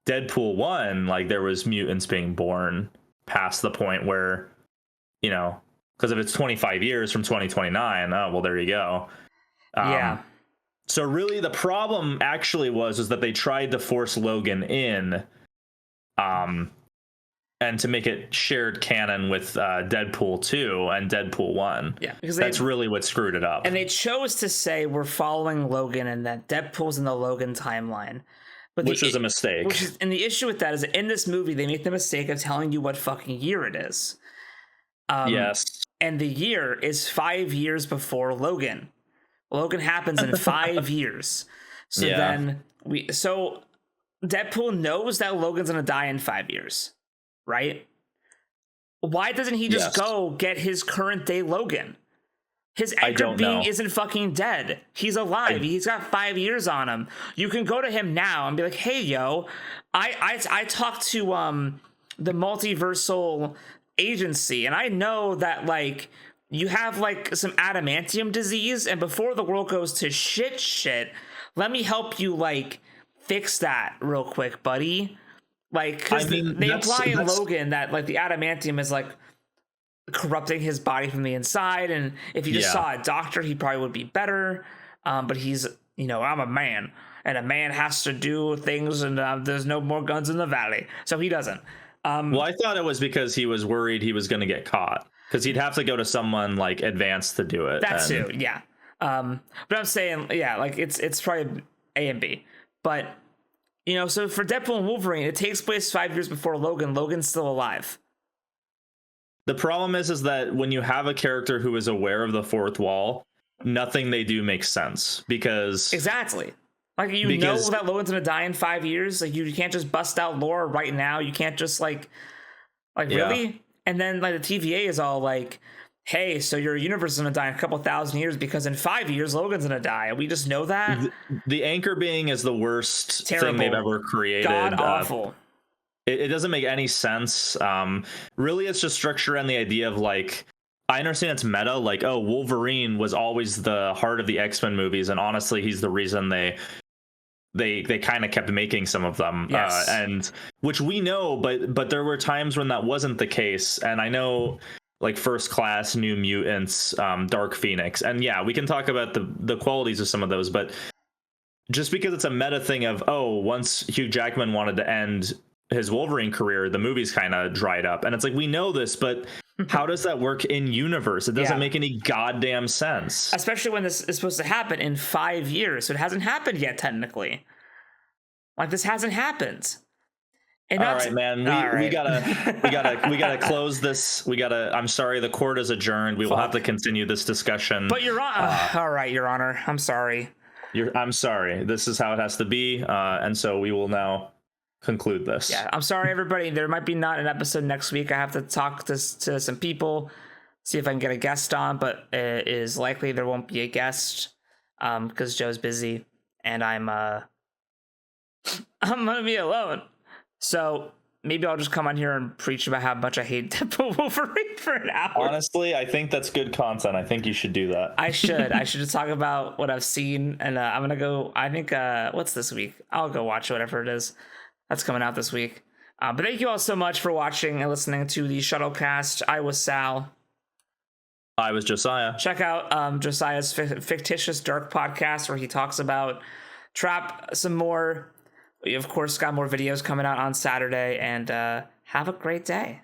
Deadpool 1, like there was mutants being born past the point where, because if it's 25 years from 2029, oh, well, there you go. Yeah. So really the problem actually was that they tried to force Logan in. And and to make it shared canon with Deadpool 2 and Deadpool 1. Yeah, because that's really what screwed it up. And they chose to say we're following Logan and that Deadpool's in the Logan timeline. But which was a mistake. And the issue with that is that in this movie, they make the mistake of telling you what fucking year it is. Yes. And the year is 5 years before Logan. Logan happens in 5 years. So then so Deadpool knows that Logan's going to die in 5 years. Right? Why doesn't he just go get his current day Logan? His anchor being isn't fucking dead. He's alive. He's got 5 years on him. You can go to him now and be like, hey, yo, I talked to the multiversal agency, and I know that, like, you have, like, some adamantium disease, and before the world goes to shit, let me help you, like, fix that real quick, buddy. Like, because they imply in Logan that, like, the adamantium is, like, corrupting his body from the inside, and if he just saw a doctor, he probably would be better. But he's, you know, I'm a man, and a man has to do things, and there's no more guns in the valley, so he doesn't. Well, I thought it was because he was worried he was going to get caught, because he'd have to go to someone, like, advanced to do it. That too, yeah. But I'm saying, yeah, like, it's probably A and B. But, you know, so for Deadpool and Wolverine, it takes place 5 years before Logan. Logan's still alive. The problem is that when you have a character who is aware of the fourth wall, nothing they do makes sense, because... Exactly. Like, you know that Logan's going to die in 5 years. Like, you can't just bust out lore right now. You can't just, like really? And then, like, the TVA is all like, hey, so your universe is going to die in a couple thousand years because in 5 years, Logan's going to die. We just know that. The anchor being is the worst thing they've ever created. God awful. It doesn't make any sense. Really, it's just structure and the idea of, like, I understand it's meta, like, oh, Wolverine was always the heart of the X-Men movies, and honestly, he's the reason they kind of kept making some of them. Yes. And which we know, but there were times when that wasn't the case. And I know, like, First Class, New Mutants, Dark Phoenix, and yeah, we can talk about the qualities of some of those, but just because it's a meta thing of, oh, once Hugh Jackman wanted to end his Wolverine career, the movies kind of dried up, and it's like, we know this, but how does that work in universe? It doesn't make any goddamn sense, especially when this is supposed to happen in 5 years. So it hasn't happened yet, technically. Like, this hasn't happened. And all right, man, we gotta close this. I'm sorry, the court is adjourned. We will have to continue this discussion, but Your Honor, all right, Your Honor, I'm sorry. I'm sorry, this is how it has to be, and so we will now conclude this. Yeah, I'm sorry, everybody. There might be not an episode next week. I have to talk to some people, see if I can get a guest on, but it is likely there won't be a guest because Joe's busy and I'm gonna be alone. So maybe I'll just come on here and preach about how much I hate Deadpool Wolverine for an hour. Honestly, I think that's good content. I think you should do that. I should just talk about what I've seen, and I'm gonna go. I think what's this week? I'll go watch whatever it is that's coming out this week. But thank you all so much for watching and listening to the Shuttlecast. I was Sal. I was Josiah. Check out Josiah's fictitious dark podcast where he talks about Trap some more. We, of course, got more videos coming out on Saturday, and have a great day.